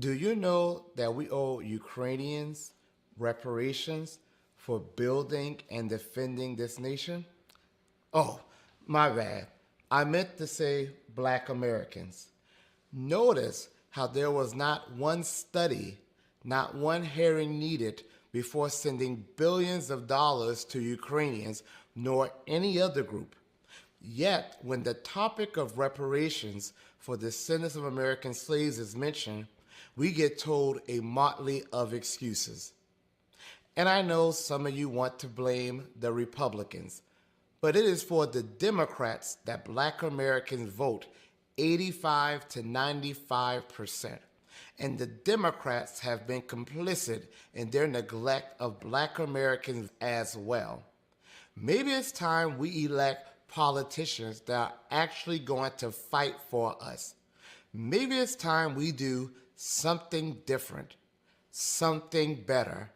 Do you know that we owe Ukrainians reparations for building and defending this nation? Oh, my bad. I meant to say Black Americans. Notice how there was not one study, not one hearing needed before sending billions of dollars to Ukrainians nor any other group. Yet, when the topic of reparations for the descendants of American slaves is mentioned, we get told a motley of excuses. And I know some of you want to blame the Republicans, but it is for the Democrats that Black Americans vote 85 to 95%. And the Democrats have been complicit in their neglect of Black Americans as well. Maybe it's time we elect politicians that are actually going to fight for us. Maybe it's time we do something different, something better.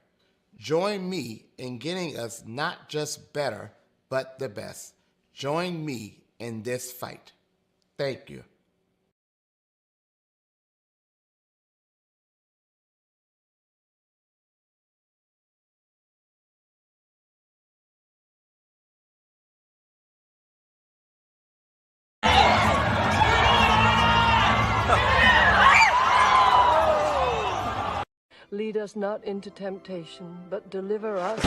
Join me in getting us not just better, but the best. Join me in this fight. Thank you. Lead us not into temptation, but deliver us.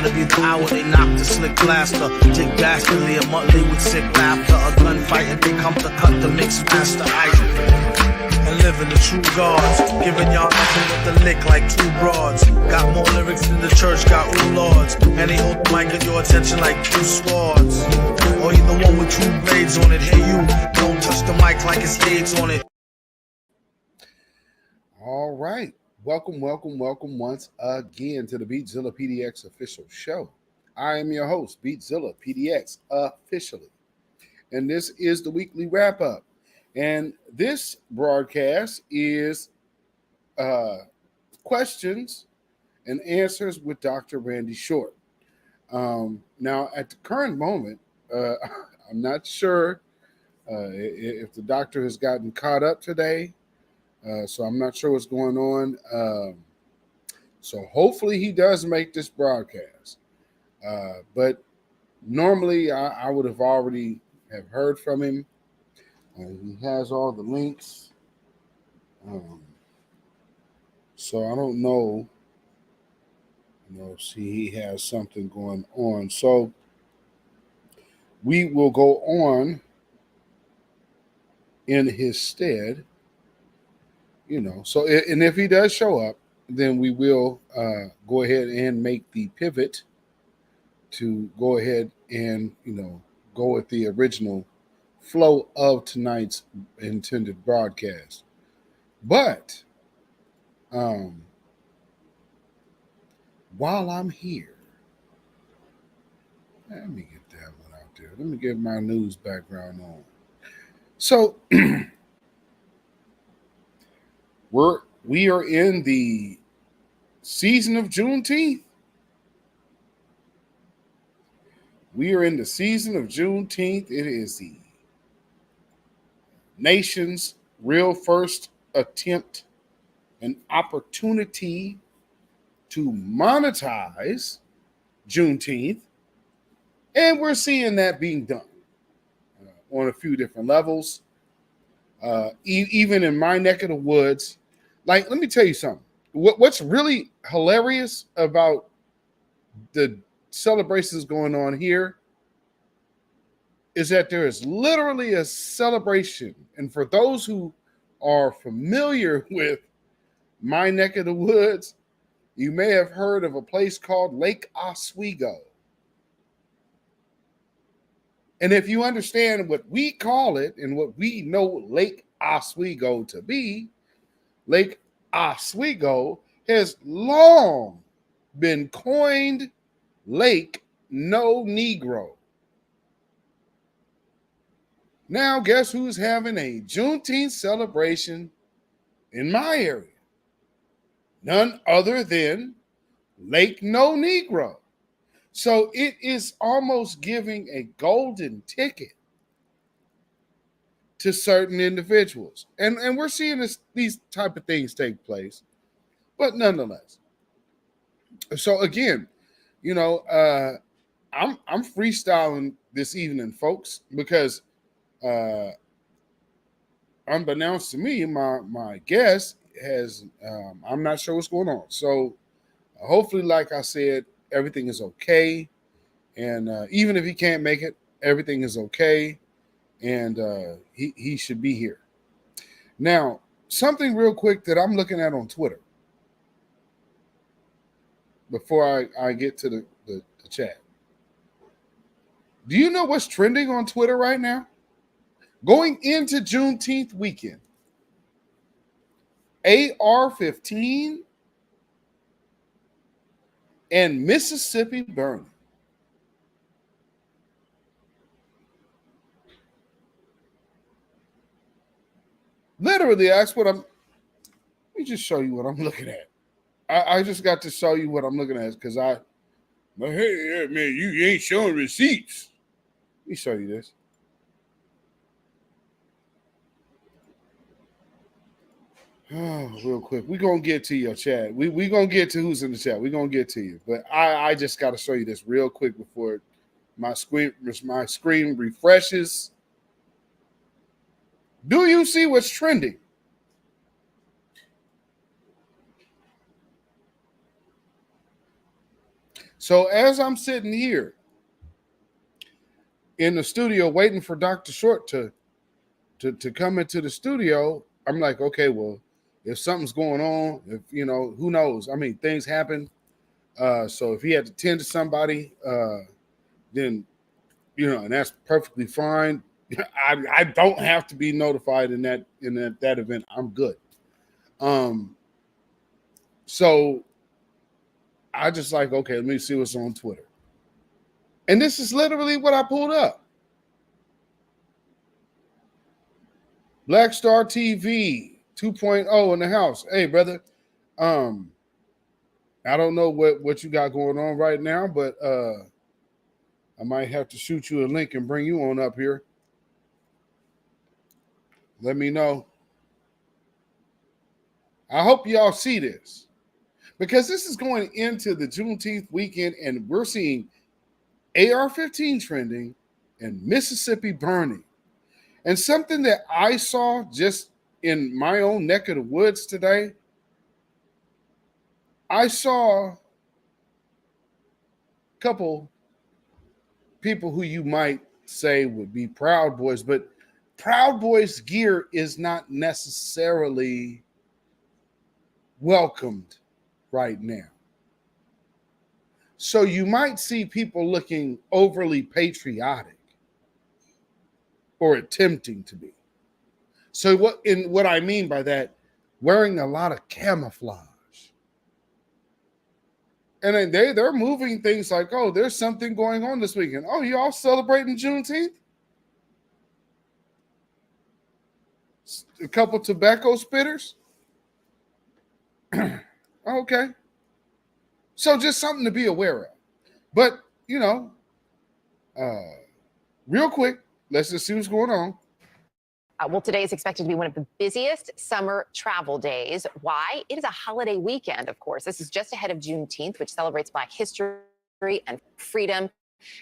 to be the hour they knock the slick blaster. Dick dastardly, a monthly with sick laughter. A gunfight and they come to cut the mix master. And living the true gods, giving y'all nothing but the lick like two broads. Got more lyrics than the church got ooh lords, and they hold the mic at your attention like two swords. Or you the one with two blades on it. Hey you, don't touch the mic like it's AIDS on it. All right. Welcome once again to the Beatzilla PDX official show. I am your host, Beatzilla PDX officially. And this is the weekly wrap up. And this broadcast is questions and answers with Dr. Randy Short. Now, at the current moment, I'm not sure if the doctor has gotten caught up today. So I'm not sure what's going on. So hopefully he does make this broadcast. But normally I would have already have heard from him. He has all the links. So I don't know. See, he has something going on. So we will go on in his stead. So and if he does show up, then we will go ahead and make the pivot to go ahead and go with the original flow of tonight's intended broadcast. But while I'm here, let me get that one out there. Let me get my news background on. So we are in the season of Juneteenth. We are in the season of Juneteenth. It is the nation's real first attempt and opportunity to monetize Juneteenth. And we're seeing that being done on a few different levels. Even in my neck of the woods. Like, let me tell you something. What's really hilarious about the celebrations going on here is that there is literally a celebration. And for those who are familiar with my neck of the woods, you may have heard of a place called Lake Oswego. And if you understand what we call it and what we know Lake Oswego to be, Lake Oswego has long been coined Lake No Negro. Now, guess who's having a Juneteenth celebration in my area? None other than Lake No Negro. So it is almost giving a golden ticket to certain individuals. And we're seeing these type of things take place. But nonetheless. So again, I'm freestyling this evening, folks, because unbeknownst to me, my guest has I'm not sure what's going on. So hopefully, like I said, everything is okay. And even if he can't make it, everything is okay. And he should be here. Now, something real quick that I'm looking at on Twitter before I get to the chat. Do you know what's trending on Twitter right now? Going into Juneteenth weekend, AR-15 and Mississippi burning. Literally, that's what let me just show you what I'm looking at. I just got to show you what I'm looking at because hey, man, you ain't showing receipts. Let me show you this. Oh, real quick. We're going to get to your chat. We're going to get to who's in the chat. We're going to get to you. But I just got to show you this real quick before my screen refreshes. Do you see what's trending? So as I'm sitting here in the studio waiting for Dr. Short to come into the studio, I'm like, okay, well, if something's going on, if who knows? I mean, things happen. So if he had to tend to somebody, then and that's perfectly fine. I don't have to be notified in that event. I'm good. So I just like, okay, let me see what's on Twitter. And this is literally what I pulled up. Black Star TV 2.0 in the house. Hey, brother. I don't know what you got going on right now, but I might have to shoot you a link and bring you on up here. Let me know. I hope y'all see this, because this is going into the Juneteenth weekend, and we're seeing AR-15 trending and Mississippi burning. And something that I saw just in my own neck of the woods today, I saw a couple people who you might say would be Proud Boys, but Proud Boys gear is not necessarily welcomed right now. So you might see people looking overly patriotic or attempting to be. So what I mean by that, wearing a lot of camouflage. And then they're moving things like, oh, there's something going on this weekend. Oh, you all celebrating Juneteenth? A couple tobacco spitters? Okay. So just something to be aware of. But, real quick, let's just see what's going on. Well, today is expected to be one of the busiest summer travel days. Why? It is a holiday weekend, of course. This is just ahead of Juneteenth, which celebrates Black history and freedom,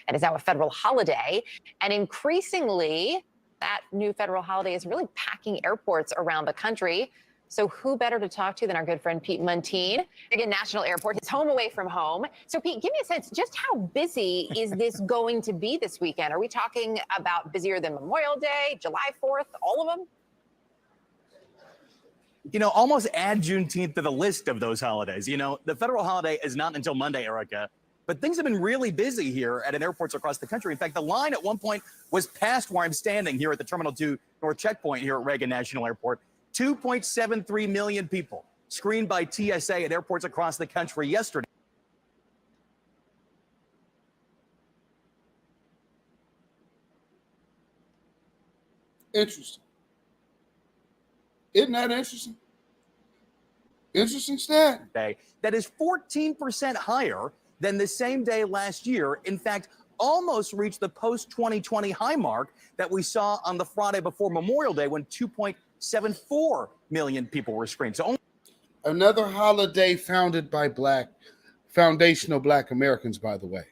and is now a federal holiday. And increasingly, that new federal holiday is really packing airports around the country. So who better to talk to than our good friend Pete Muntean, Michigan National Airport, his home away from home. So Pete, give me a sense, just how busy is this going to be this weekend? Are we talking about busier than Memorial Day, July 4th, all of them? Almost add Juneteenth to the list of those holidays. The federal holiday is not until Monday, Erica, but things have been really busy here at airports across the country. In fact, the line at one point was past where I'm standing here at the Terminal 2 North checkpoint here at Reagan National Airport. 2.73 million people screened by TSA at airports across the country yesterday. Interesting. Isn't that interesting? Interesting stat. That is 14% higher than the same day last year. In fact, almost reached the post-2020 high mark that we saw on the Friday before Memorial Day, when 2.74 million people were screened. So another holiday founded by foundational Black Americans, by the way.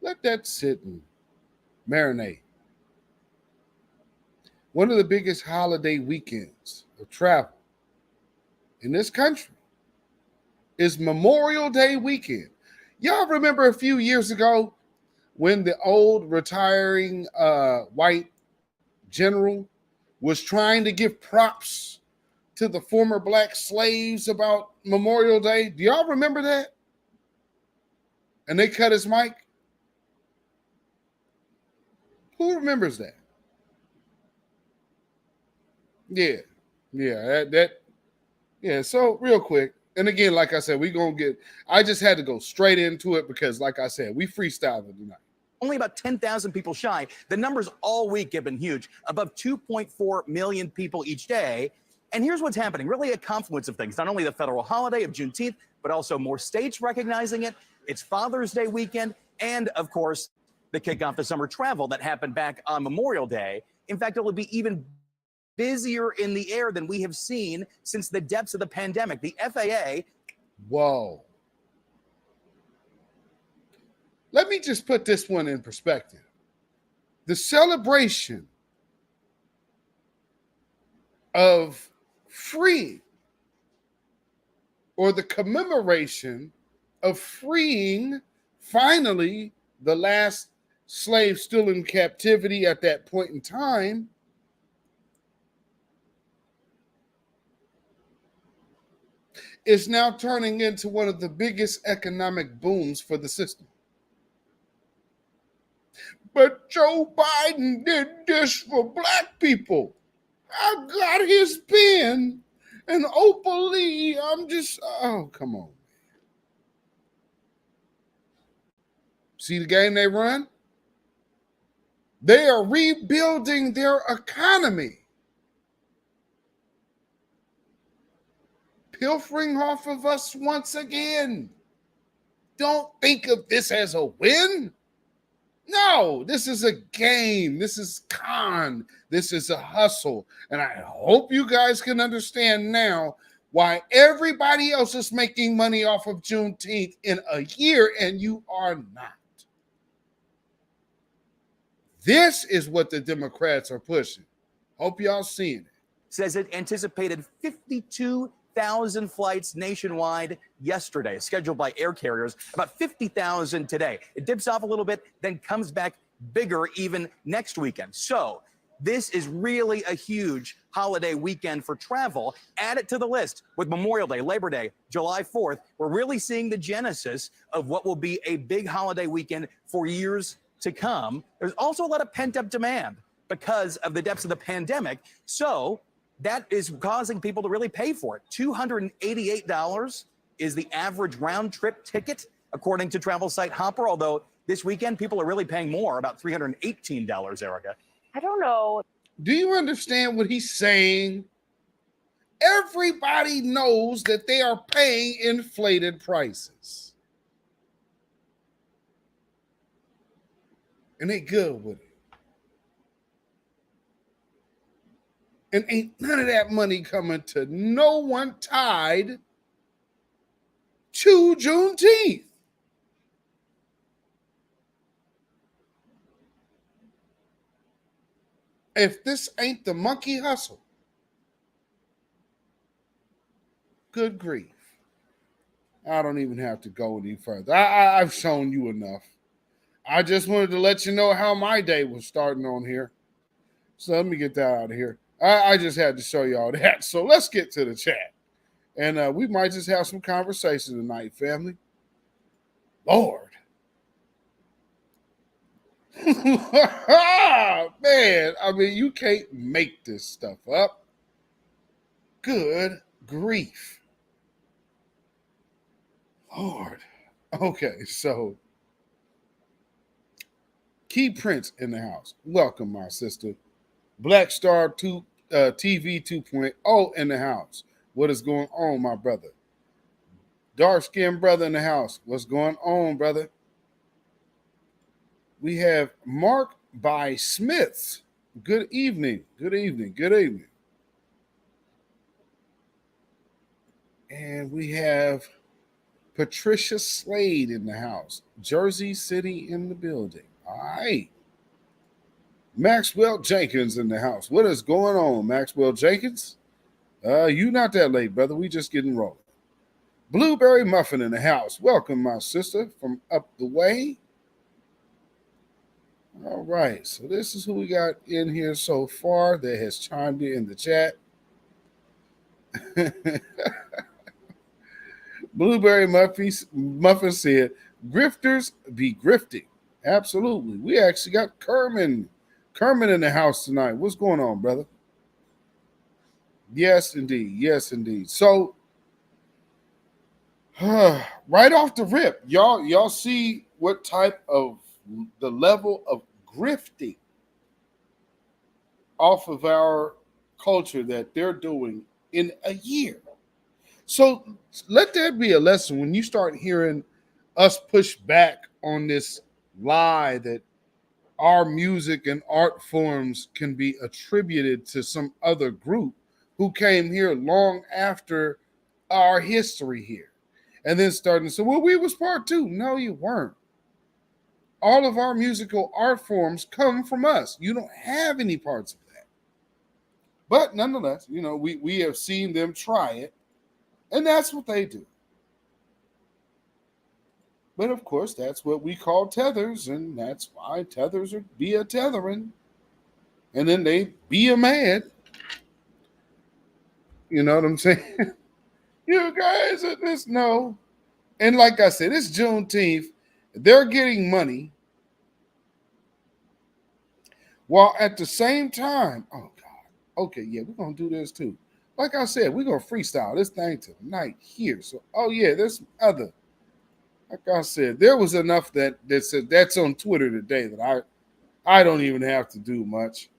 Let that sit and marinate. One of the biggest holiday weekends of travel in this country is Memorial Day weekend. Y'all remember a few years ago when the old retiring white general was trying to give props to the former Black slaves about Memorial Day? Do y'all remember that? And they cut his mic? Who remembers that? Yeah. So real quick, and again, like I said, I just had to go straight into it because, like I said, we freestyled tonight. Only about 10,000 people shy. The numbers all week have been huge, above 2.4 million people each day. And here's what's happening, really a confluence of things. Not only the federal holiday of Juneteenth, but also more states recognizing it. It's Father's Day weekend. And of course, the kickoff to summer travel that happened back on Memorial Day. In fact, it will be even busier in the air than we have seen since the depths of the pandemic. The FAA. Whoa. Let me just put this one in perspective. The celebration of freeing, or the commemoration of freeing finally the last slave still in captivity at that point in time, is now turning into one of the biggest economic booms for the system. But Joe Biden did this for black people. I got his pen, and Oprah Lee, oh, come on. See the game they run? They are rebuilding their economy, pilfering off of us once again. Don't think of this as a win. No, this is a game. This is con. This is a hustle. And I hope you guys can understand now why everybody else is making money off of Juneteenth in a year and you are not. This is what the Democrats are pushing. Hope y'all seeing it. Says it anticipated 52,000 flights nationwide yesterday, scheduled by air carriers, about 50,000 today. It dips off a little bit, then comes back bigger even next weekend. So this is really a huge holiday weekend for travel. Add it to the list with Memorial Day, Labor Day, July 4th. We're really seeing the genesis of what will be a big holiday weekend for years to come. There's also a lot of pent-up demand because of the depths of the pandemic. So that is causing people to really pay for it. $288 is the average round-trip ticket, according to travel site Hopper, although this weekend people are really paying more, about $318, Erica. I don't know. Do you understand what he's saying? Everybody knows that they are paying inflated prices. And they good with it. And ain't none of that money coming to no one tied to Juneteenth. If this ain't the monkey hustle, good grief. I don't even have to go any further. I've shown you enough. I just wanted to let you know how my day was starting on here. So let me get that out of here. I just had to show y'all that. So let's get to the chat. And we might just have some conversation tonight, family. Lord. Man, I mean, you can't make this stuff up. Good grief. Lord. Okay, so Key Prince in the house. Welcome, my sister. Black Star 2 TV 2.0 in the house. What is going on, my brother? Dark-skinned brother in the house. What's going on, brother? We have Mark by Smiths. Good evening. Good evening. Good evening. And we have Patricia Slade in the house. Jersey City in the building. All right. Maxwell Jenkins in the house. What is going on, Maxwell Jenkins? You not that late, brother. We just getting rolling. Blueberry Muffin in the house. Welcome, my sister, from up the way. All right. So this is who we got in here so far that has chimed in the chat. Blueberry Muffin said, grifters be grifting. Absolutely. We actually got Kerman in the house tonight. What's going on, brother? Yes, indeed. Yes, indeed. So, right off the rip, y'all see what type of the level of grifting off of our culture that they're doing in a year. So let that be a lesson when you start hearing us push back on this lie that our music and art forms can be attributed to some other group who came here long after our history here. And then starting to say, well, we was part two. No, you weren't. All of our musical art forms come from us. You don't have any parts of that. But nonetheless, we have seen them try it, and that's what they do. But of course, that's what we call tethers, and that's why tethers are be a tethering, and then they be a mad. You know what I'm saying? You guys just know. And like I said, it's Juneteenth. They're getting money while at the same time, oh God, okay, yeah, we're gonna do this too. Like I said, we're gonna freestyle this thing tonight here. So, oh yeah, there's some other. Like I said, there was enough that said that's on Twitter today that I don't even have to do much.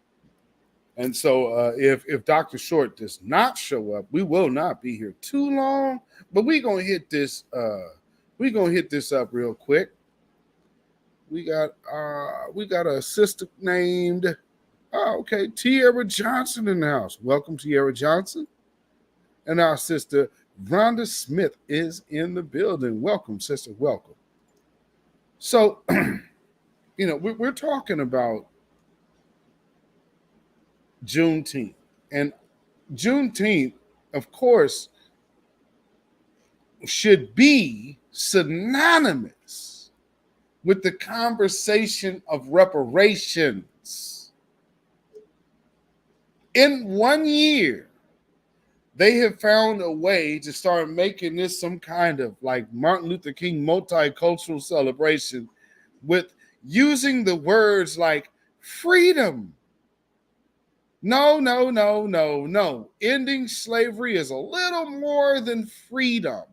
And so if Dr. Short does not show up, we will not be here too long. But we're gonna hit this up real quick. We got a sister named Tierra Johnson in the house. Welcome, Tierra Johnson. And our sister Rhonda Smith is in the building. Welcome, sister. Welcome. So, we're talking about Juneteenth. And Juneteenth, of course, should be synonymous with the conversation of reparations. In 1 year, they have found a way to start making this some kind of like Martin Luther King multicultural celebration with using the words like freedom. No. Ending slavery is a little more than freedom.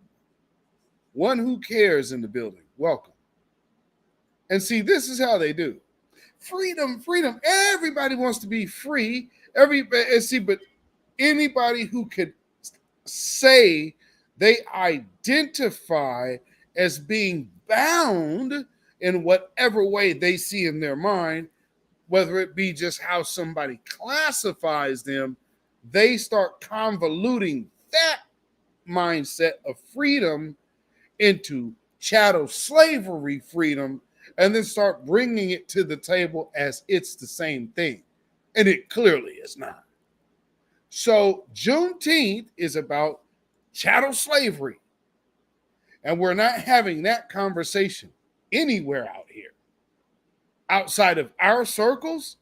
One who cares in the building. Welcome. And see, this is how they do. Freedom. Everybody wants to be free. But anybody who could say they identify as being bound in whatever way they see in their mind, whether it be just how somebody classifies them, they start convoluting that mindset of freedom into chattel slavery freedom, and then start bringing it to the table as it's the same thing. And it clearly is not. So Juneteenth is about chattel slavery. And we're not having that conversation anywhere out here. Outside of our circles,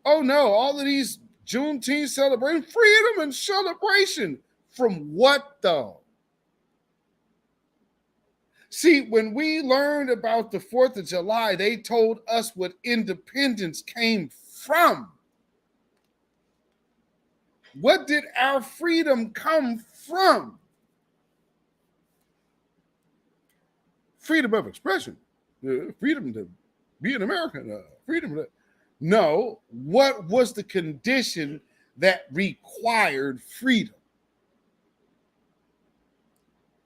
oh no, all of these Juneteenth celebrating freedom and celebration. From what though? See, when we learned about the 4th of July, they told us what independence came from. What did our freedom come from? Freedom of expression, freedom to be an American, freedom to... No, what was the condition that required freedom?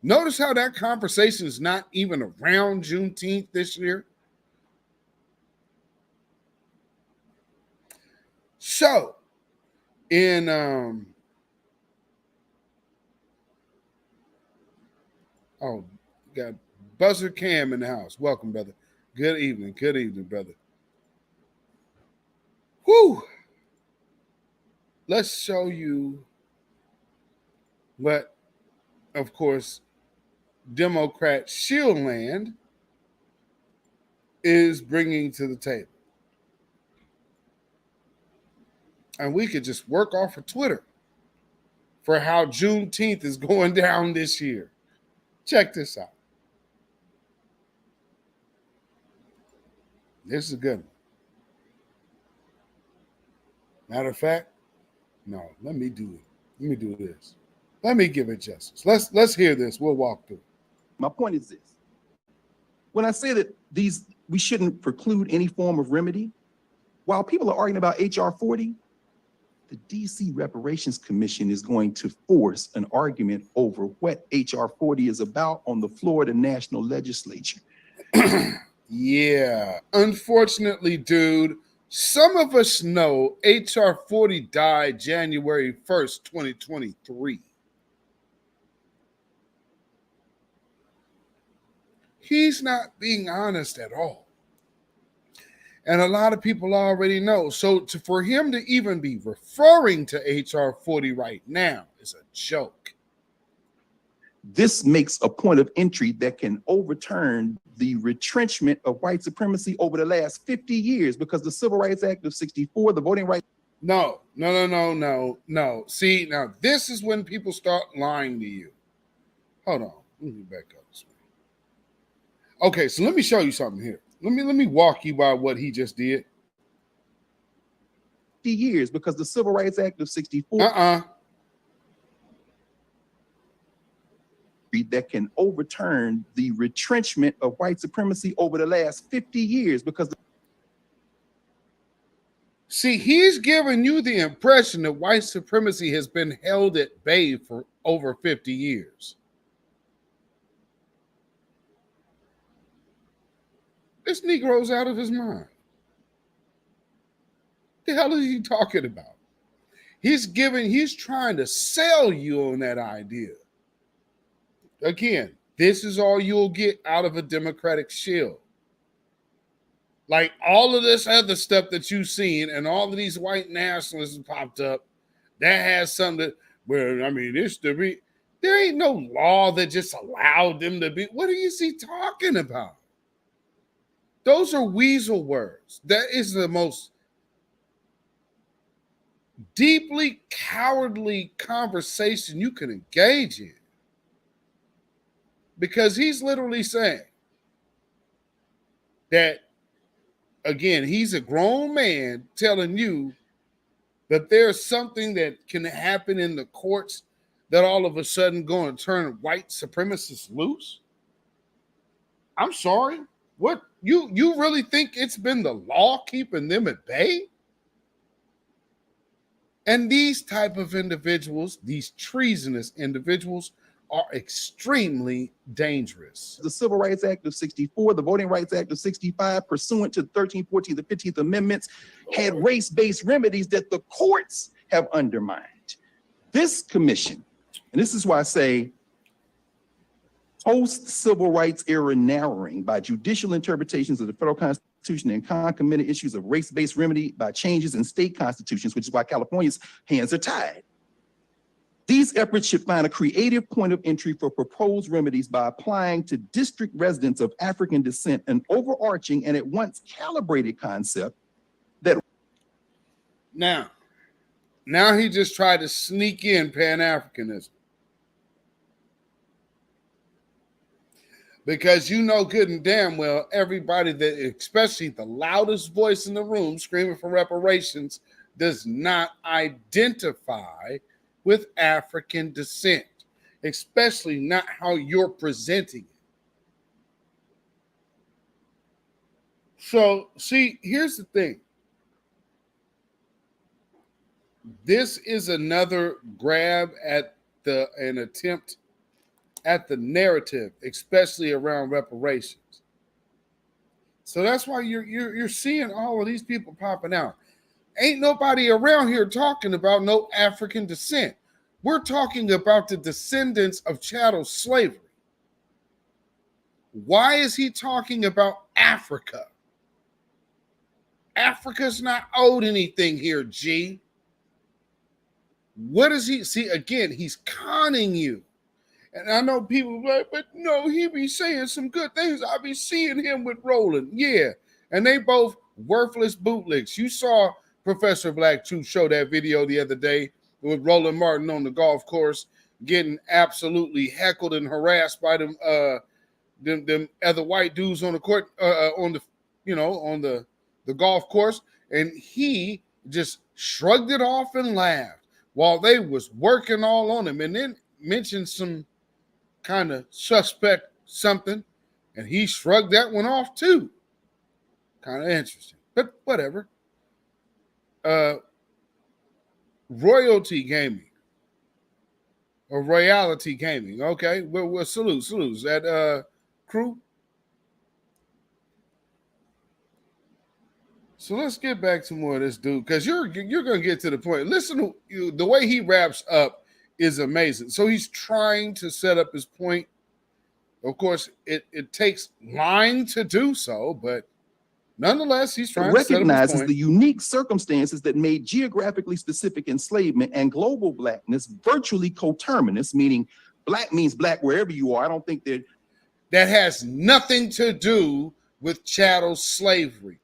Notice how that conversation is not even around Juneteenth this year. So, in got Buzzer Cam in the house. Welcome, brother. Good evening, brother. Whew. Let's show you what, of course, Democrat Shieldland is bringing to the table. And we could just work off of Twitter for how Juneteenth is going down this year. Check this out. This is a good one. Matter of fact, no, let me do it. Let me do this. Let me give it justice. Let's hear this. We'll walk through. My point is this. When I say that we shouldn't preclude any form of remedy, while people are arguing about HR 40, the DC Reparations Commission is going to force an argument over what HR 40 is about on the floor of the national legislature. Yeah, unfortunately, dude, some of us know HR 40 died January 1st, 2023. He's not being honest at all. And a lot of people already know. So for him to even be referring to HR 40 right now is a joke. This makes a point of entry that can overturn the retrenchment of white supremacy over the last 50 years, because the Civil Rights Act of 64, the Voting Rights. No. See, now this is when people start lying to you. Hold on. Let me back up this way. Okay, so let me show you something here. Let me walk you by what he just did. 50 years, because the Civil Rights Act of 64 that can overturn the retrenchment of white supremacy over the last 50 years, because see, he's giving you the impression that white supremacy has been held at bay for over 50 years. This Negro's out of his mind. The hell is he talking about? He's trying to sell you on that idea. Again, this is all you'll get out of a Democratic shield. Like all of this other stuff that you've seen and all of these white nationalists popped up, that has something there ain't no law that just allowed them to be. What is he talking about? Those are weasel words. That is the most deeply cowardly conversation you can engage in. Because he's literally saying that, again, he's a grown man telling you that there's something that can happen in the courts that all of a sudden going to turn white supremacists loose. I'm sorry. What? You really think it's been the law keeping them at bay? And these type of individuals, these treasonous individuals, are extremely dangerous. The Civil Rights Act of 64, the Voting Rights Act of 65, pursuant to the 13th, 14th, and 15th Amendments, had race-based remedies that the courts have undermined. This commission, and this is why I say post-civil rights era narrowing by judicial interpretations of the federal constitution and concomitant issues of race-based remedy by changes in state constitutions, which is why California's hands are tied. These efforts should find a creative point of entry for proposed remedies by applying to district residents of African descent an overarching and at once calibrated concept that. Now he just tried to sneak in Pan-Africanism. Because you know good and damn well everybody that, especially the loudest voice in the room screaming for reparations, does not identify with African descent, especially not how you're presenting it. So, see, here's the thing. This is another grab at an attempt at the narrative, especially around reparations. So that's why you're seeing all of these people popping out. Ain't nobody around here talking about no African descent. We're talking about the descendants of chattel slavery. Why is he talking about Africa? Africa's not owed anything here, G. What is he? See, again, he's conning you. And I know people like, but no, he be saying some good things. I be seeing him with Roland. Yeah. And they both worthless bootlegs. You saw Professor Black Truth show that video the other day with Roland Martin on the golf course getting absolutely heckled and harassed by them other white dudes on the court, on the golf course. And he just shrugged it off and laughed while they was working all on him, and then mentioned some kind of suspect something, and he shrugged that one off too. Kind of interesting, but whatever. Royalty Gaming or Royalty Gaming. Okay, we'll salute. That crew. So let's get back to more of this dude, because you're gonna get to the point. Listen to you, the way he wraps up is amazing. So he's trying to set up his point. Of course, it takes lying to do so, but Nonetheless, he's It trying to settle his recognizes point. the unique circumstances that made geographically specific enslavement and global blackness virtually coterminous, meaning black means black wherever you are. I don't think that That has nothing to do with chattel slavery.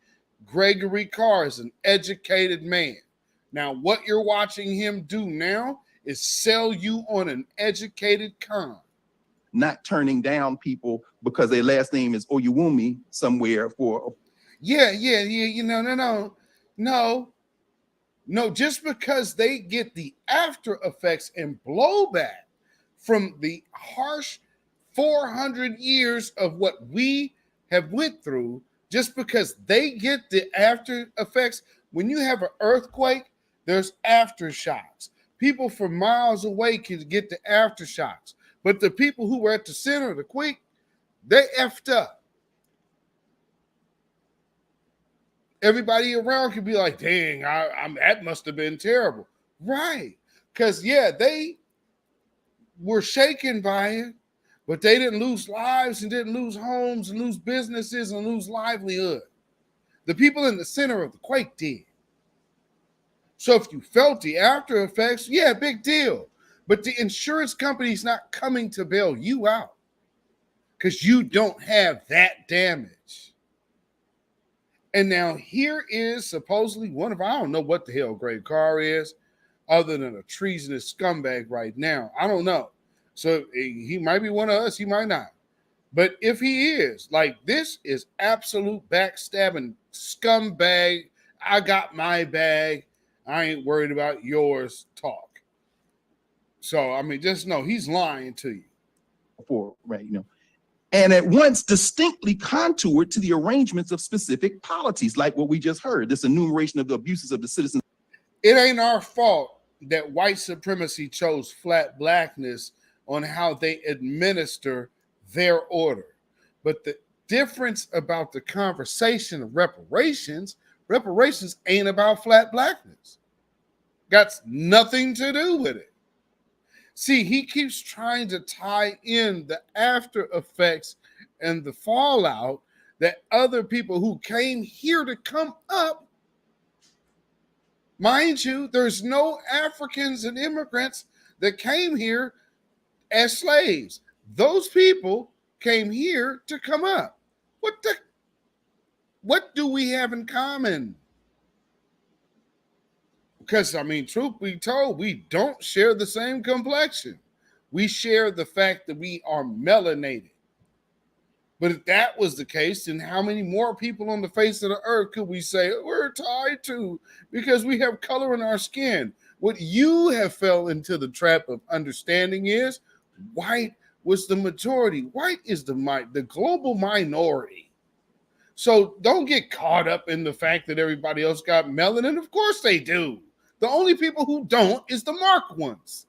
Gregory Carr is an educated man. Now, what you're watching him do now is sell you on an educated con. not turning down people because their last name is Oyewumi somewhere for. Yeah. No, just because they get the after effects and blowback from the harsh 400 years of what we have went through, just because they get the after effects. When you have an earthquake, there's aftershocks. People from miles away can get the aftershocks. But the people who were at the center of the quake, they effed up. Everybody around could be like, dang, that must have been terrible. Right. Because, yeah, they were shaken by it, but they didn't lose lives and didn't lose homes and lose businesses and lose livelihood. The people in the center of the quake did. So if you felt the after effects, yeah, big deal. But the insurance company's not coming to bail you out because you don't have that damage. And now here is supposedly one of, I don't know what the hell Greg Carr is, other than a treasonous scumbag right now. I don't know. So he might be one of us, he might not. But if he is, like, this is absolute backstabbing scumbag. I got my bag. I ain't worried about yours talk. So, I mean, just know he's lying to you. For, right, and at once distinctly contoured to the arrangements of specific polities, like what we just heard, this enumeration of the abuses of the citizens. It ain't our fault that white supremacy chose flat blackness on how they administer their order. But the difference about the conversation of reparations ain't about flat blackness. Got nothing to do with it. See, he keeps trying to tie in the after effects and the fallout that other people who came here to come up, mind you, there's no Africans and immigrants that came here as slaves. Those people came here to come up. What do we have in common? Because, I mean, truth be told, we don't share the same complexion. We share the fact that we are melanated. But if that was the case, then how many more people on the face of the earth could we say we're tied to because we have color in our skin? What you have fell into the trap of understanding is white was the majority. White is the global minority. So don't get caught up in the fact that everybody else got melanin. Of course they do. The only people who don't is the marked ones.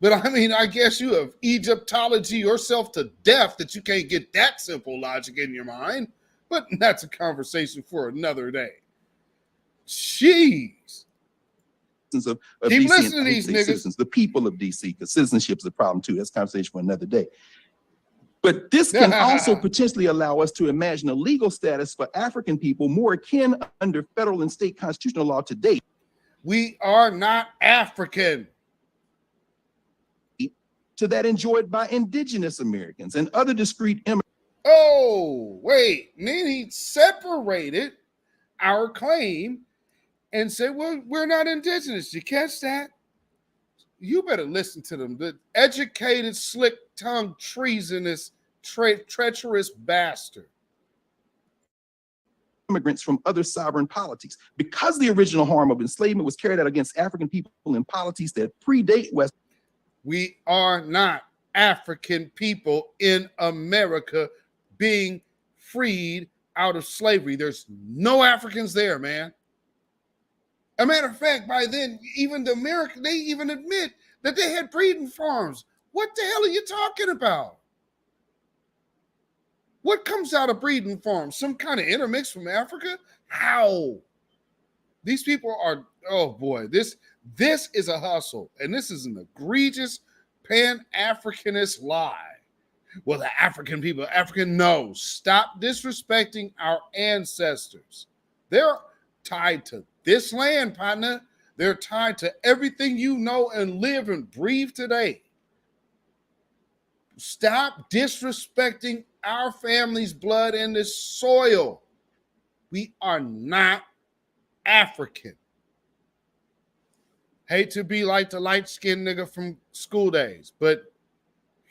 But I mean, I guess you have Egyptology yourself to death that you can't get that simple logic in your mind. But that's a conversation for another day. Jeez. Of Keep DC, listening to these niggas. Citizens, the people of DC, because citizenship is a problem too. That's a conversation for another day. But this can also potentially allow us to imagine a legal status for African people more akin under federal and state constitutional law today. We are not African. To that enjoyed by indigenous Americans and other discrete immigrants. Oh, wait. And then he separated our claim and said, well, we're not indigenous. You catch that? You better listen to them. The educated, slick-tongued, treasonous, treacherous bastard. Immigrants from other sovereign polities. Because the original harm of enslavement was carried out against African people in polities that predate West. We are not African people in America being freed out of slavery. There's no Africans there, man. A matter of fact, by then, even the American, they even admit that they had breeding farms. What the hell are you talking about? What comes out of breeding farms? Some kind of intermix from Africa? How? These people are, oh boy, this is a hustle. And this is an egregious Pan-Africanist lie. Well, the African people, no, stop disrespecting our ancestors. They're tied to this land, partner. They're tied to everything you know and live and breathe today. Stop disrespecting our family's blood in this soil. We are not African. Hate to be like the light-skinned nigga from school days, but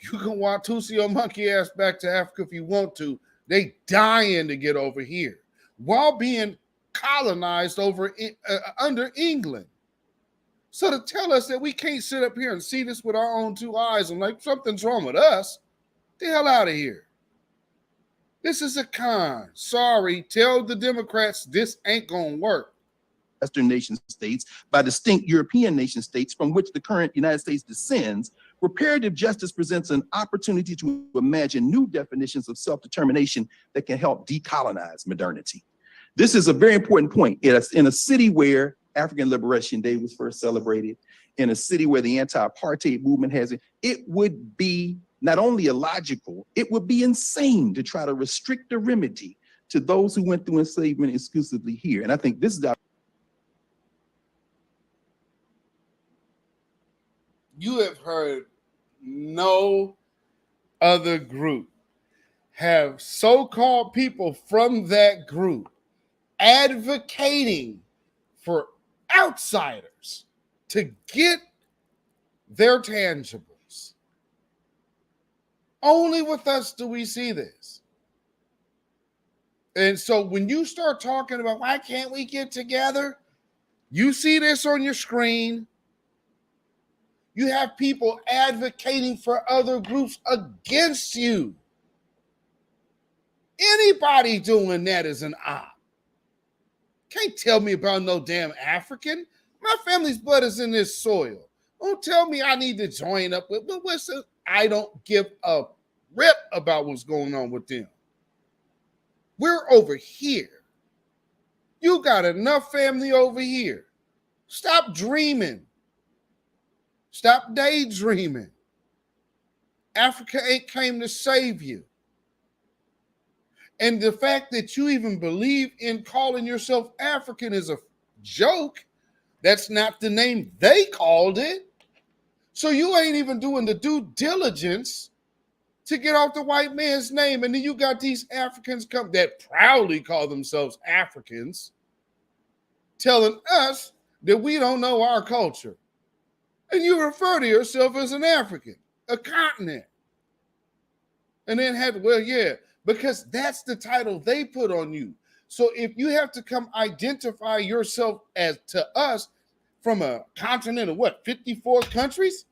you can Watusi your monkey ass back to Africa if you want to. They dying to get over here while being colonized under England. So to tell us that we can't sit up here and see this with our own two eyes and like something's wrong with us, the hell out of here. This is a con. Sorry, tell the Democrats this ain't gonna work. Western nation states by distinct European nation states from which the current United States descends, reparative justice presents an opportunity to imagine new definitions of self-determination that can help decolonize modernity. This is a very important point. It's in a city where African Liberation Day was first celebrated, in a city where the anti-apartheid movement has it, it would be not only illogical, it would be insane to try to restrict a remedy to those who went through enslavement exclusively here. And I think this is our You have heard no other group have so-called people from that group advocating for outsiders to get their tangibles. Only with us do we see this. And so when you start talking about why can't we get together, you see this on your screen. You have people advocating for other groups against you. Anybody doing that is an op. Can't tell me about no damn African. My family's blood is in this soil. Don't tell me I need to join up with, but listen, I don't give a rip about what's going on with them. We're over here. You got enough family over here. Stop dreaming. Stop daydreaming. Africa ain't came to save you. And the fact that you even believe in calling yourself African is a joke. That's not the name they called it. So you ain't even doing the due diligence to get off the white man's name. And then you got these Africans come that proudly call themselves Africans, telling us that we don't know our culture. And you refer to yourself as an African, a continent. And then had, well, yeah, because that's the title they put on you. So if you have to come identify yourself as to us from a continent of what, 54 countries?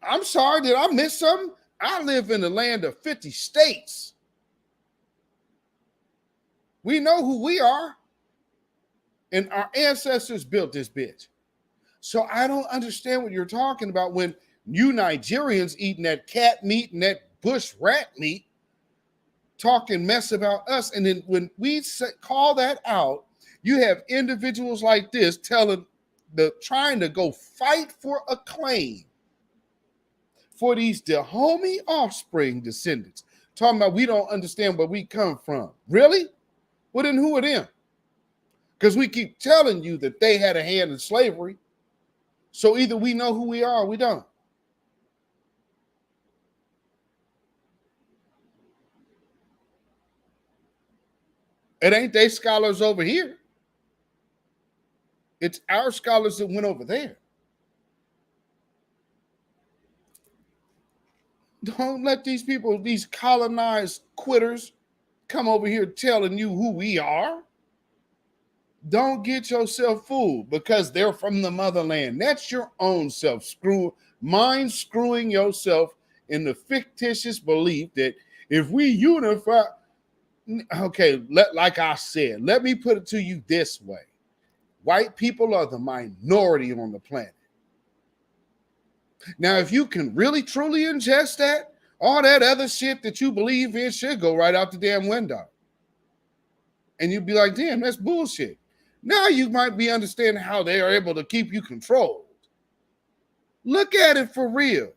I'm sorry, did I miss something? I live in the land of 50 states. We know who we are. And our ancestors built this bitch. So I don't understand what you're talking about when you Nigerians eating that cat meat and that bush rat meat, talking mess about us. And then when we call that out, you have individuals like this trying to go fight for a claim for these Dahomey offspring descendants. Talking about we don't understand where we come from. Really? Well, then who are them? Because we keep telling you that they had a hand in slavery. So either we know who we are or we don't. It ain't they scholars over here. It's our scholars that went over there. Don't let these people, these colonized quitters, come over here telling you who we are. Don't get yourself fooled because they're from the motherland. That's your own self screwing yourself in the fictitious belief that if we unify, okay, like I said, let me put it to you this way. White people are the minority on the planet. Now, if you can really truly ingest that, all that other shit that you believe in should go right out the damn window. And you'd be like, damn, that's bullshit. Now you might be understanding how they are able to keep you controlled. Look at it for real.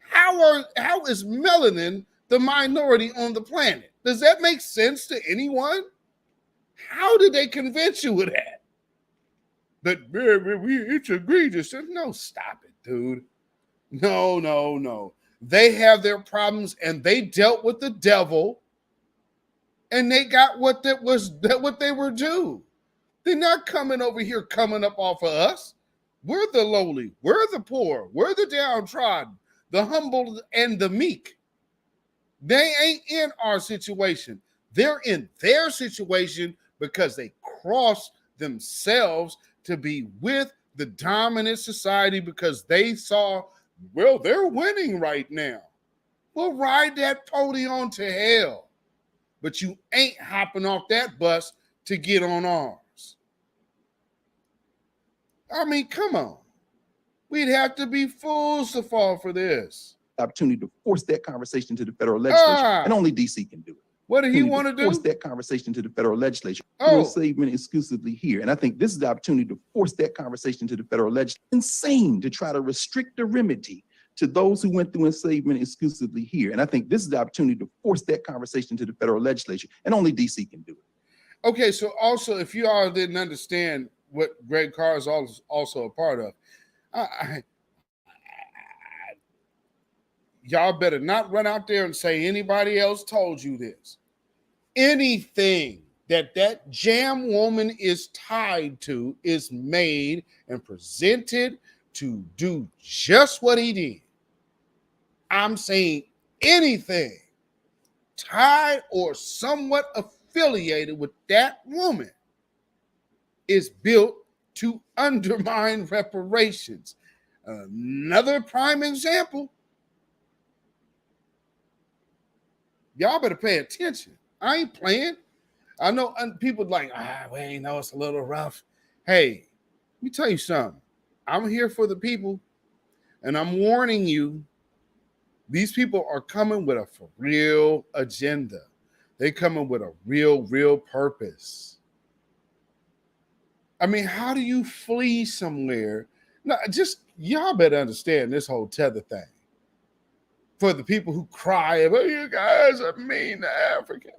How is melanin the minority on the planet? Does that make sense to anyone? How did they convince you of that? That it's egregious. No, stop it, dude. No. They have their problems and they dealt with the devil and they got what they were due. They're not coming over here coming up off of us. We're the lowly, we're the poor, we're the downtrodden, the humble and the meek. They ain't in our situation. They're in their situation because they crossed themselves to be with the dominant society because they saw, well, they're winning right now. Well, ride that pony on to hell. But you ain't hopping off that bus to get on ours. I mean, come on. We'd have to be fools to fall for this. Opportunity to force that conversation to the federal legislature, and only DC can do it. What did he want to do? Force that conversation to the federal legislature. Oh. Enslavement exclusively here. And I think this is the opportunity to force that conversation to the federal legislature. Insane to try to restrict the remedy to those who went through enslavement exclusively here. And I think this is the opportunity to force that conversation to the federal legislature, and only DC can do it. Okay, so also, if you all didn't understand what Greg Carr is also a part of, y'all better not run out there and say anybody else told you this. Anything that jam woman is tied to is made and presented to do just what he did. I'm saying anything tied or somewhat affiliated with that woman is built to undermine reparations. Another prime example. Y'all better pay attention. I ain't playing. I know people like, we know it's a little rough. Hey, let me tell you something. I'm here for the people, and I'm warning you, these people are coming with a for real agenda. They coming with a real purpose. I mean, how do you flee somewhere? No, just y'all better understand this whole tether thing. For the people who cry, oh, you guys are mean to Africans.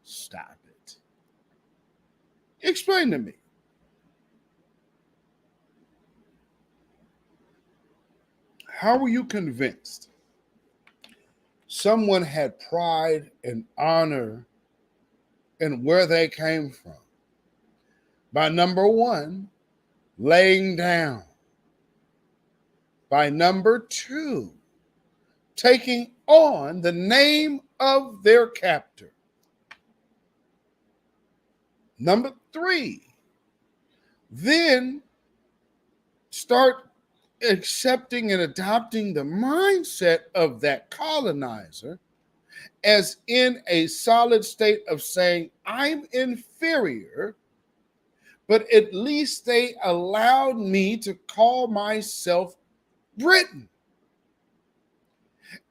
Stop it. Explain to me. How were you convinced someone had pride and honor in where they came from? By number one, laying down. By number two, taking on the name of their captor. Number three, then start accepting and adopting the mindset of that colonizer as in a solid state of saying, I'm inferior, but at least they allowed me to call myself Britain.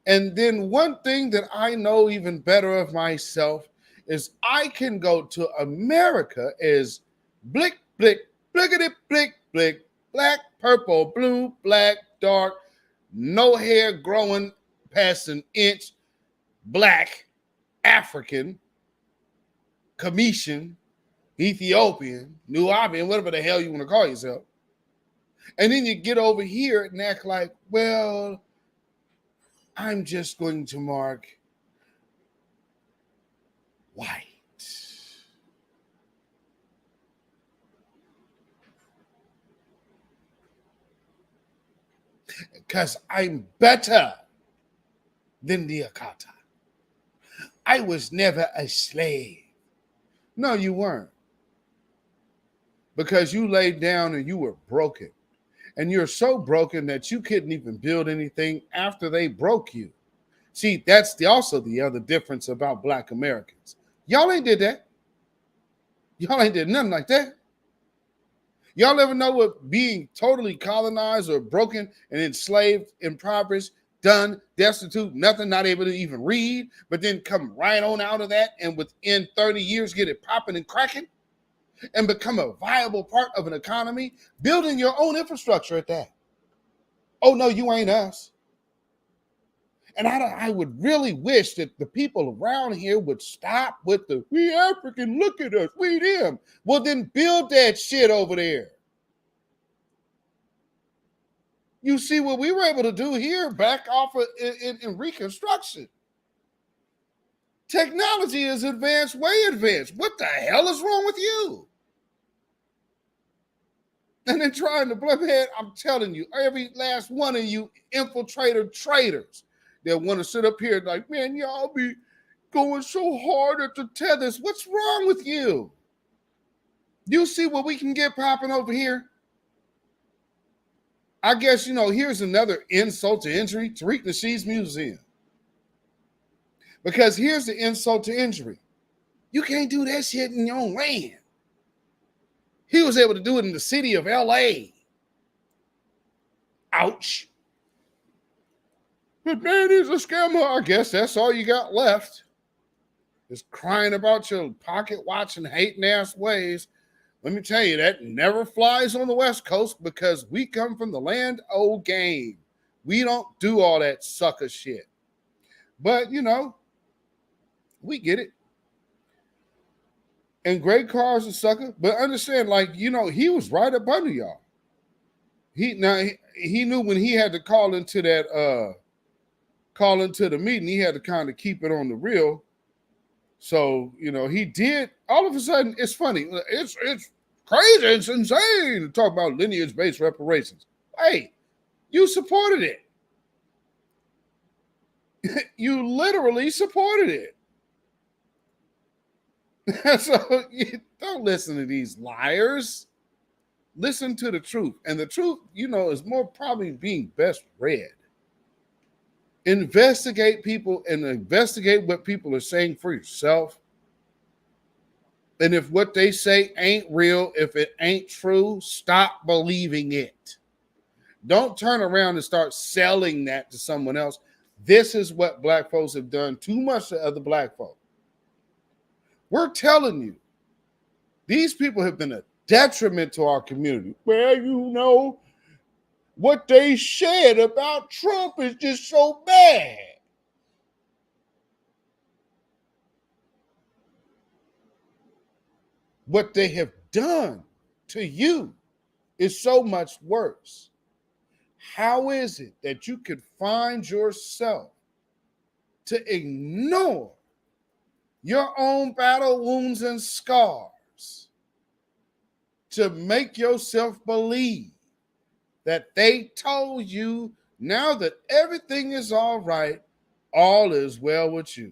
And then one thing that I know even better of myself is I can go to America as blick, blick, blickety, blick, blick, black, purple, blue, black, dark, no hair growing past an inch, black, African, Cometian, Ethiopian, Nubian, whatever the hell you want to call yourself. And then you get over here and act like, well, I'm just going to mark white. Because I'm better than the Akata. I was never a slave. No, you weren't. Because you laid down and you were broken. And you're so broken that you couldn't even build anything after they broke you. See, that's also the other difference about Black Americans. Y'all ain't did that. Y'all ain't did nothing like that. Y'all ever know what being totally colonized or broken and enslaved, impoverished, done, destitute, nothing, not able to even read, but then come right on out of that and within 30 years get it popping and cracking and become a viable part of an economy, building your own infrastructure at that. Oh, no, you ain't us. And I would really wish that the people around here would stop with the, we African, look at us, we them. Well, then build that shit over there. You see what we were able to do here back off of in Reconstruction. Technology is advanced, way advanced. What the hell is wrong with you? And then trying to blame head, I'm telling you, every last one of you infiltrator traitors that want to sit up here like, man, y'all be going so hard at the tethers. What's wrong with you? You see what we can get popping over here? I guess, here's another insult to injury, Tariq Nasheed's museum. Because here's the insult to injury. You can't do that shit in your own land. He was able to do it in the city of LA. Ouch. But man, he's a scammer. I guess that's all you got left. Is crying about your pocket watch and hating ass ways. Let me tell you, that never flies on the West Coast because we come from the land of game. We don't do all that sucker shit. But, we get it. And Greg Carr's a sucker. But understand, he was right up under y'all. He knew when he had to call into the meeting, he had to kind of keep it on the real. So, he did. All of a sudden, it's funny. It's crazy. It's insane to talk about lineage-based reparations. Hey, you supported it. You literally supported it. So you don't listen to these liars. Listen to the truth. And the truth, is more probably being best read. Investigate people and investigate what people are saying for yourself. And if what they say ain't real, if it ain't true, stop believing it. Don't turn around and start selling that to someone else. This is what black folks have done too much to other black folks. We're telling you, these people have been a detriment to our community. Well, what they said about Trump is just so bad. What they have done to you is so much worse. How is it that you could find yourself to ignore your own battle wounds and scars to make yourself believe that they told you now that everything is all right, all is well with you?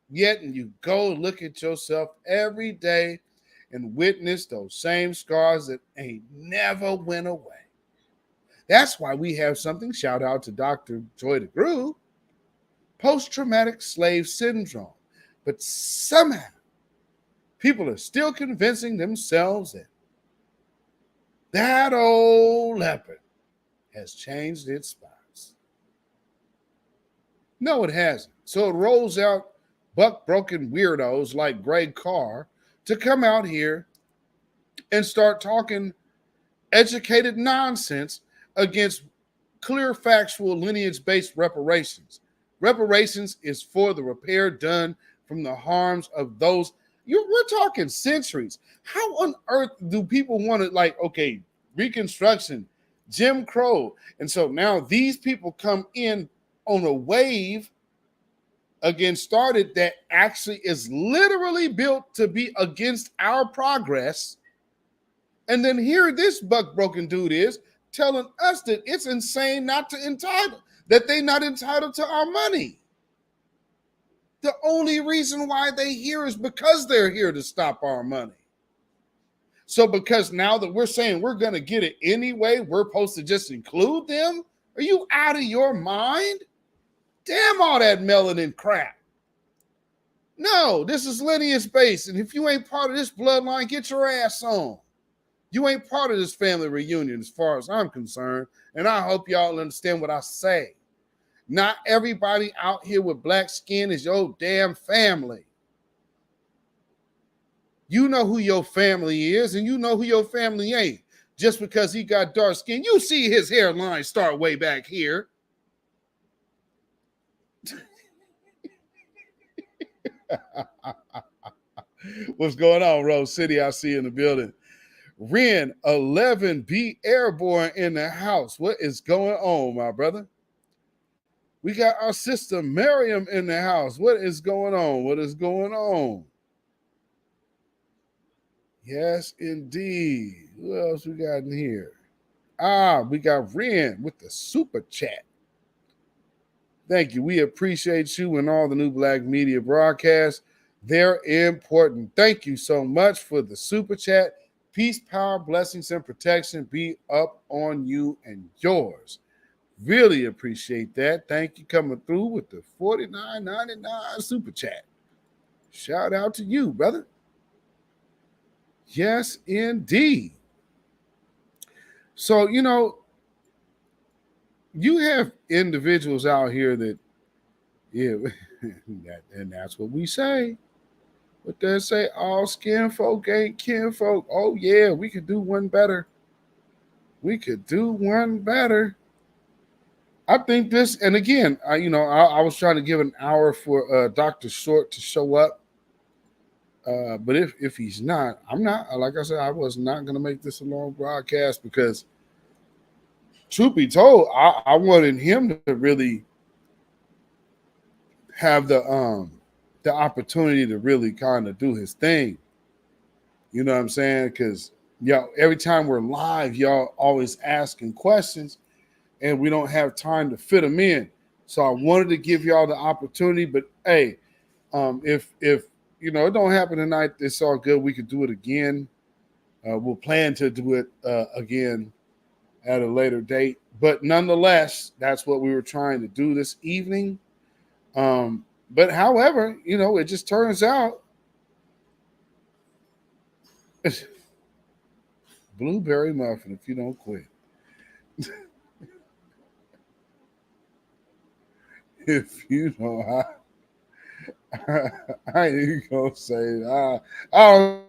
Yet you go look at yourself every day and witness those same scars that ain't never went away. That's why we have something, shout out to Dr. Joy DeGruy, post-traumatic slave syndrome. But somehow, people are still convincing themselves that that old leopard has changed its spots. No, it hasn't. So it rolls out buck-broken weirdos like Greg Carr to come out here and start talking educated nonsense against clear factual lineage-based reparations. Reparations is for the repair done from the harms of those. We're talking centuries. How on earth do people want to, Reconstruction, Jim Crow. And so now these people come in on a wave started that actually is literally built to be against our progress. And then here this buck-broken dude is telling us that it's insane that they're not entitled to our money. The only reason why they here is because they're here to stop our money. So because now that we're saying we're going to get it anyway, we're supposed to just include them? Are you out of your mind? Damn all that melanin crap. No, this is lineage-based. And if you ain't part of this bloodline, get your ass on. You ain't part of this family reunion as far as I'm concerned. And I hope y'all understand what I say. Not everybody out here with black skin is your damn family. You know who your family is, and you know who your family ain't. just because he got dark skin. You see his hairline start way back here. What's going on, Rose City? I see you in the building. Ren 11B Airborne in the house. What is going on, my brother? We got our sister Miriam in the house. What is going on? What is going on? Yes, indeed. Who else we got in here? We got Ren with the super chat. Thank you. We appreciate you and all the New Black Media broadcasts. They're important. Thank you so much for the super chat. Peace, power, blessings, and protection be up on you and yours. Really appreciate that. Thank you coming through with the $49.99 super chat. Shout out to you, brother. Yes, indeed. So, you have individuals out here that, and that's what we say. What they say, all skin folk ain't kin folk. Oh, yeah, we could do one better. We could do one better. I think this, and again, I was trying to give an hour for Dr. Short to show up. But if he's not, I'm not. Like I said, I was not going to make this a long broadcast because, truth be told, I wanted him to really have the opportunity to really kind of do his thing. You know what I'm saying? Because every time we're live, y'all always asking questions, and we don't have time to fit them in. So I wanted to give y'all the opportunity. But hey, if it don't happen tonight, it's all good. We could do it again. We'll plan to do it again at a later date. But nonetheless, that's what we were trying to do this evening. But however, it just turns out blueberry muffin if you don't quit. If you don't, I ain't even gonna say I don't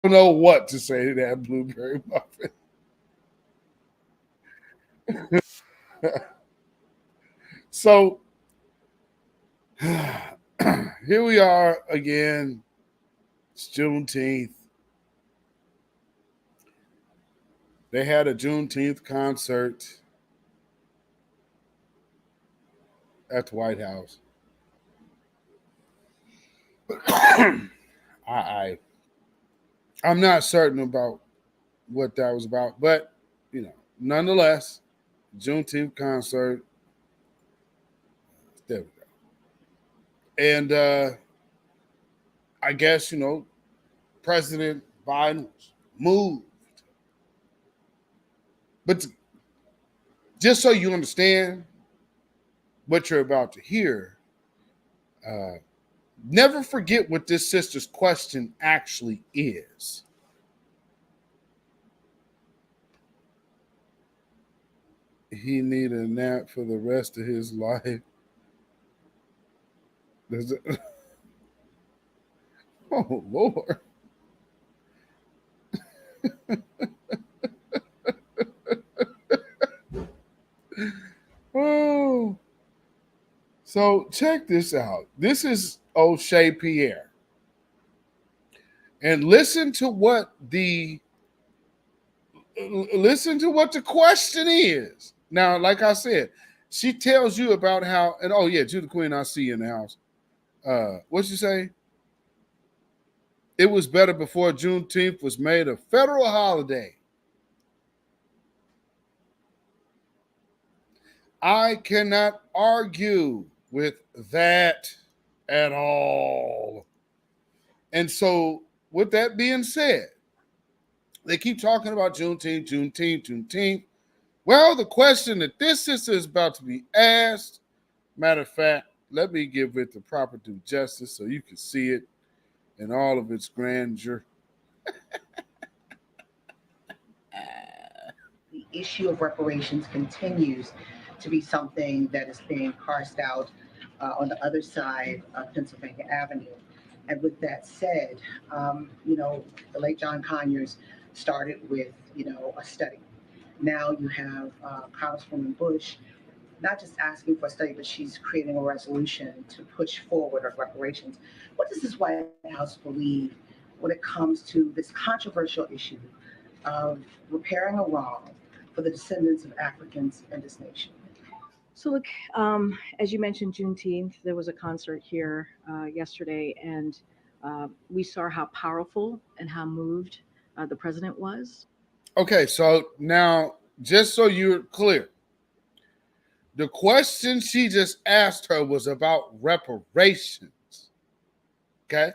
know what to say to that blueberry muffin. So here we are again. It's Juneteenth. They had a Juneteenth concert at the White House. I'm not certain about what that was about, but nonetheless, Juneteenth concert. There we go. And I guess President Biden was moved. But just so you understand what you're about to hear, never forget what this sister's question actually is. He need a nap for the rest of his life. Oh, Lord. Oh. So check this out. This is O'Shea Pierre. And listen to what the question is. Now, like I said, she tells you about how, and oh yeah, Judah Queen, I see you in the house. What'd you say? It was better before Juneteenth was made a federal holiday. I cannot argue with that at all. And so, with that being said, they keep talking about Juneteenth. Well, the question that this sister is about to be asked, matter of fact, let me give it the proper due justice so you can see it in all of its grandeur. The issue of reparations continues to be something that is being parsed out on the other side of Pennsylvania Avenue. And with that said, the late John Conyers started with a study. Now you have Congresswoman Bush not just asking for a study, but she's creating a resolution to push forward of reparations. What does this White House believe when it comes to this controversial issue of repairing a wrong for the descendants of Africans in this nation? So look, as you mentioned, Juneteenth, there was a concert here yesterday, and we saw how powerful and how moved the president was. Okay, so now, just so you're clear, the question she just asked her was about reparations. Okay?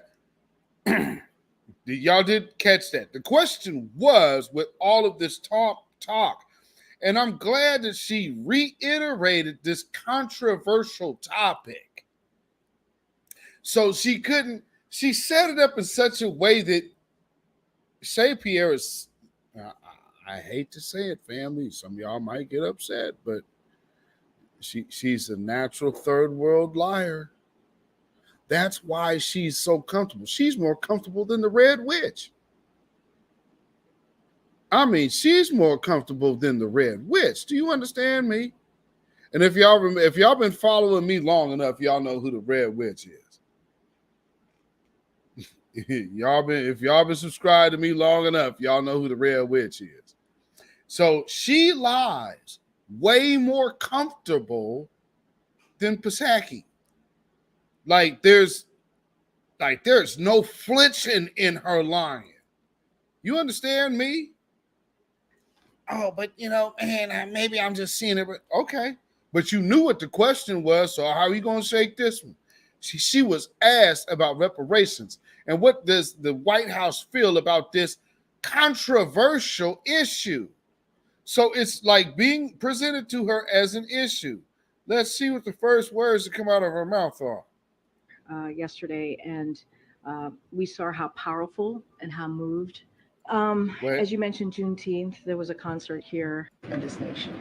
Y'all did catch that. The question was, with all of this talk, and I'm glad that she reiterated this controversial topic. So she set it up in such a way that Shay Pierre is, I hate to say it, family, some of y'all might get upset, but she's a natural third world liar. That's why she's so comfortable. She's more comfortable than the Red Witch. I mean, she's more comfortable than the Red Witch. Do you understand me? And if y'all been following me long enough, y'all know who the Red Witch is. If y'all been subscribed to me long enough, y'all know who the Red Witch is. So she lies way more comfortable than Psaki. There's no flinching in her lying. You understand me? Oh, but man, maybe I'm just seeing it. But okay, but you knew what the question was, so how are you gonna shake this one? She was asked about reparations and what does the White House feel about this controversial issue. So it's like being presented to her as an issue. Let's see what the first words that come out of her mouth are. Yesterday, and we saw how powerful and how moved. As you mentioned, Juneteenth, there was a concert here in this nation.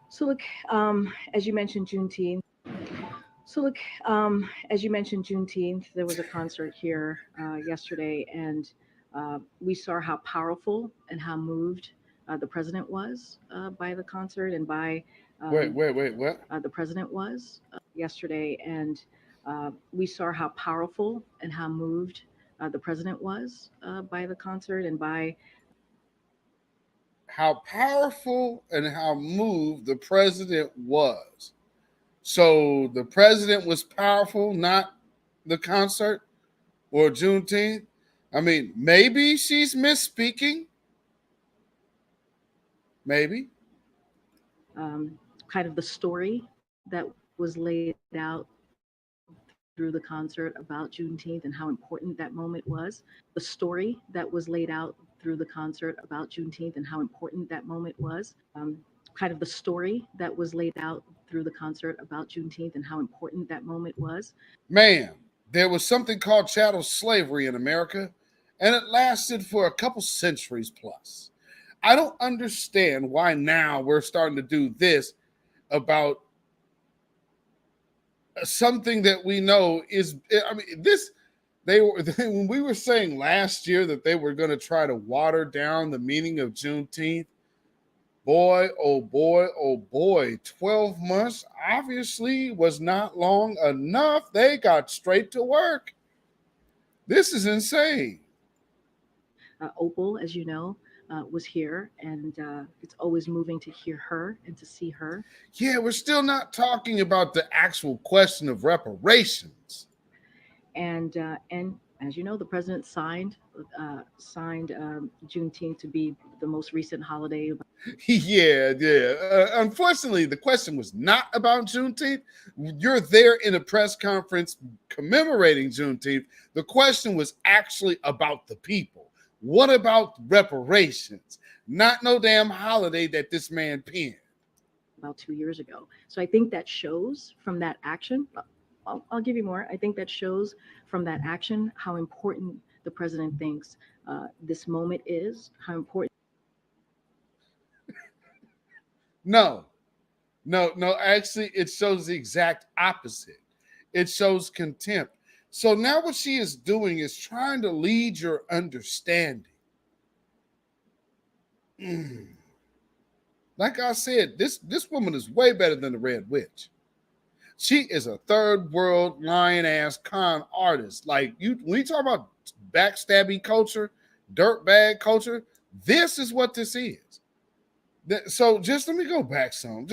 So look, as you mentioned, Juneteenth. There was a concert here yesterday, and we saw how powerful and how moved the president was by the concert and by Wait, what? The president was yesterday, and we saw how powerful and how moved the president was by the concert and by how powerful and how moved the president was. So the president was powerful, not the concert or Juneteenth. I mean, maybe she's misspeaking. Maybe. Kind of the story that was laid out through the concert about Juneteenth and how important that moment was. The story that was laid out through the concert about Juneteenth and how important that moment was. Kind of the story that was laid out through the concert about Juneteenth and how important that moment was. Man, there was something called chattel slavery in America, and it lasted for a couple centuries plus. I don't understand why now we're starting to do this about something that we know is, I mean, when we were saying last year that they were going to try to water down the meaning of Juneteenth, boy, oh boy, 12 months obviously was not long enough. They got straight to work. This is insane. Opal, as you know, was here, and it's always moving to hear her and to see her. Yeah, we're still not talking about the actual question of reparations. And as you know, the president signed Juneteenth to be the most recent holiday. Yeah. Unfortunately, the question was not about Juneteenth. You're there in a press conference commemorating Juneteenth. The question was actually about the people. What about reparations? Not no damn holiday that this man penned. About 2 years ago. So I think that shows from that action. I'll give you more. I think that shows from that action how important the president thinks this moment is, how important. No, actually, it shows the exact opposite. It shows contempt. So now what she is doing is trying to lead your understanding. Like I said, this woman is way better than the Red Witch. She is a third world lying ass con artist. Like when you talk about backstabbing culture, dirtbag culture, this is what this is. So just let me go back some.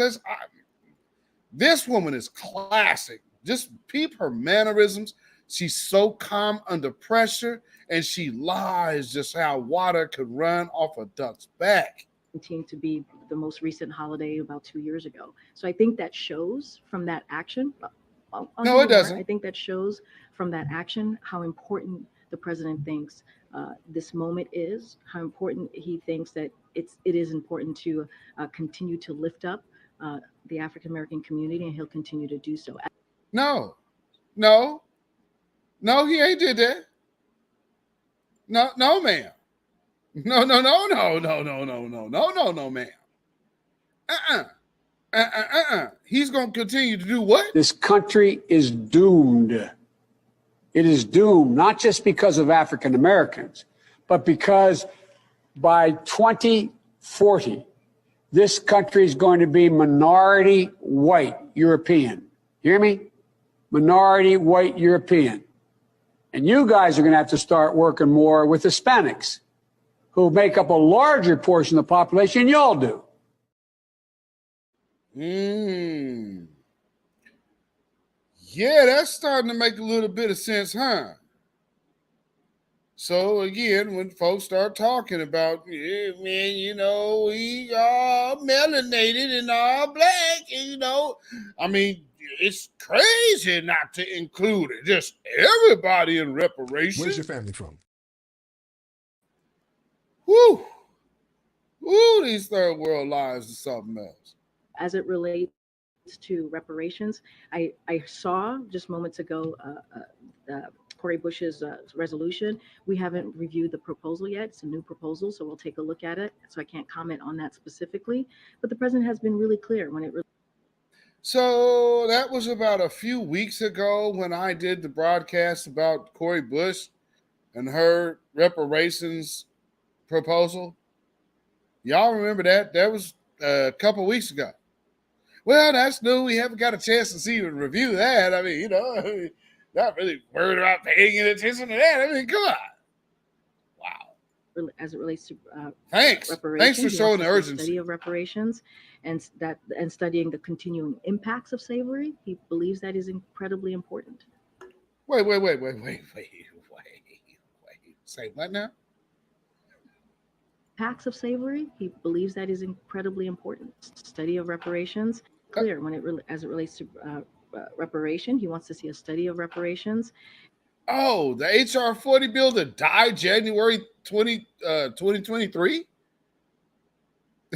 This woman is classic. Just peep her mannerisms. She's so calm under pressure, and she lies just how water could run off a duck's back. To be the most recent holiday about 2 years ago. So I think that shows from that action. No, it doesn't. I think that shows from that action how important the president thinks this moment is, how important he thinks that it is important to continue to lift up the African American community, and he'll continue to do so. No, he ain't did that. No, ma'am. No, ma'am. He's going to continue to do what? This country is doomed. It is doomed, not just because of African Americans, but because by 2040, this country is going to be minority white European. You hear me? Minority white European. And you guys are going to have to start working more with Hispanics, who make up a larger portion of the population than y'all do. Yeah, that's starting to make a little bit of sense, huh? So again, when folks start talking about, yeah, man, you know, we are melanated and all black, and, you know, I mean, it's crazy not to include it. Just everybody in reparations. Where's your family from? Woo! Woo, these third world lies are something else. As it relates to reparations, I saw just moments ago Cori Bush's resolution. We haven't reviewed the proposal yet. It's a new proposal, so we'll take a look at it. So I can't comment on that specifically, but the president has been really clear when it. So that was about a few weeks ago when I did the broadcast about Cori Bush and her reparations proposal. Y'all remember that? That was a couple weeks ago. Well, that's new. We haven't got a chance to see and review that. I mean, you know, not really worried about paying attention to that. I mean, come on. Wow. As it relates to thanks for showing the urgency. Study of reparations and studying the continuing impacts of slavery. He believes that is incredibly important. Wait. Say what now? Impacts of slavery. He believes that is incredibly important. Study of reparations. Clear when as it relates to reparation. He wants to see a study of reparations. Oh, the HR 40 bill that died January 2023?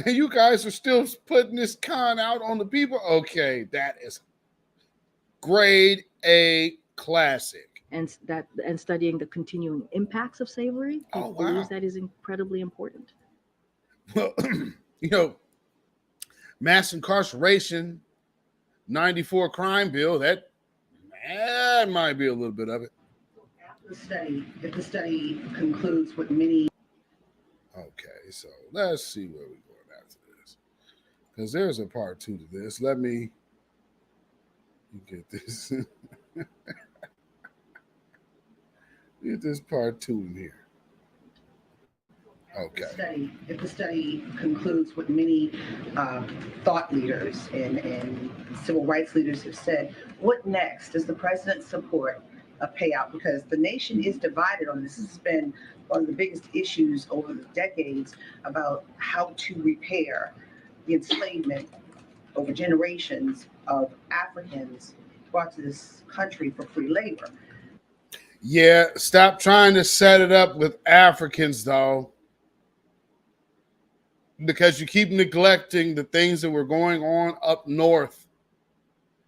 And you guys are still putting this con out on the people? Okay, that is grade A classic. And studying the continuing impacts of slavery. He believes that is incredibly important. Well, you know, mass incarceration, 94 crime bill, that might be a little bit of it. If the study concludes with many. Okay, so let's see where we're going after this. Because there's a part 2 to this. Let me get this. Get this part 2 in here. Okay. If the study concludes what many thought leaders and civil rights leaders have said, what next? Does the president support a payout? Because the nation is divided on this. This has been one of the biggest issues over the decades about how to repair the enslavement over generations of Africans brought to this country for free labor. Yeah, stop trying to set it up with Africans, though. Because you keep neglecting the things that were going on up north.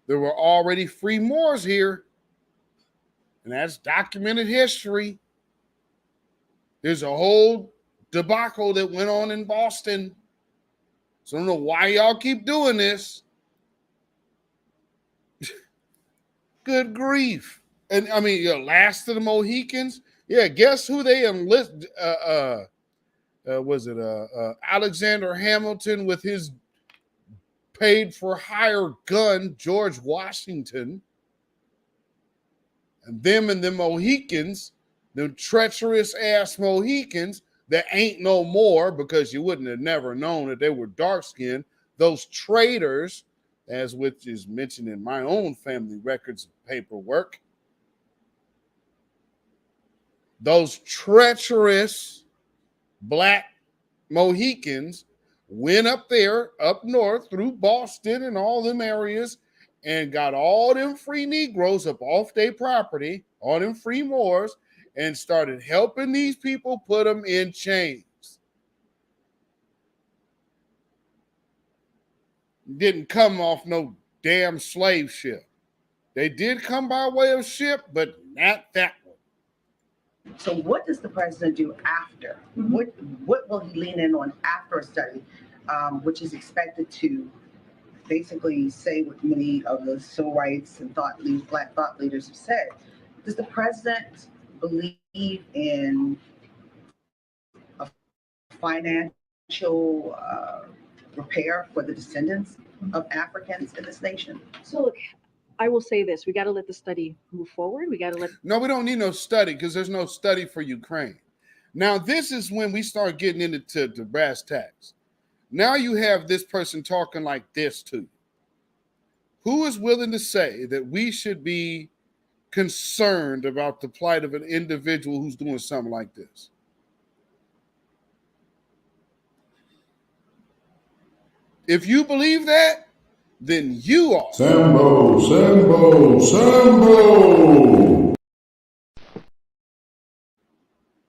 There were already free Moors here. And that's documented history. There's a whole debacle that went on in Boston. So I don't know why y'all keep doing this. Good grief. And I mean, Last of the Mohicans. Yeah, guess who they Alexander Hamilton with his paid for hire gun, George Washington, and the Mohicans, the treacherous ass Mohicans that ain't no more because you wouldn't have never known that they were dark skinned. Those traitors, as which is mentioned in my own family records paperwork, those treacherous black Mohicans went up there, up north through Boston and all them areas and got all them free Negroes up off their property, all them free Moors, and started helping these people put them in chains. Didn't come off no damn slave ship. They did come by way of ship, but not that one. So what does the president do after? What will he lean in on after a study, which is expected to basically say what many of the civil rights and black thought leaders have said? Does the president believe in a financial repair for the descendants of Africans in this nation? So look, I will say this: we got to let the study move forward. We got to let. No, we don't need no study because there's no study for Ukraine. Now, this is when we start getting into the brass tacks. Now you have this person talking like this to you. Who is willing to say that we should be concerned about the plight of an individual who's doing something like this? If you believe that, then you are. Sambo, Sambo, Sambo.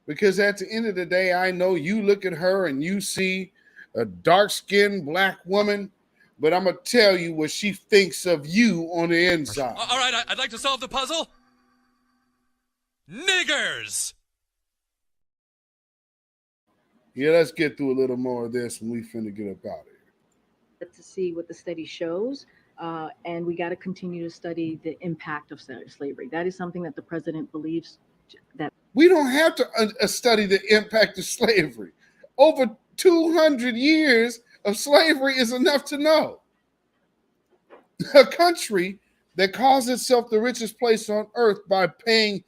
Because at the end of the day, I know you look at her and you see a dark-skinned black woman, but I'm going to tell you what she thinks of you on the inside. All right, I'd like to solve the puzzle. Niggers! Yeah, let's get through a little more of this when we finna get up out of here. To see what the study shows, and we got to continue to study the impact of slavery. That is something that the president believes that we don't have to study the impact of slavery. Over 200 years of slavery is enough to know. A country that calls itself the richest place on earth by paying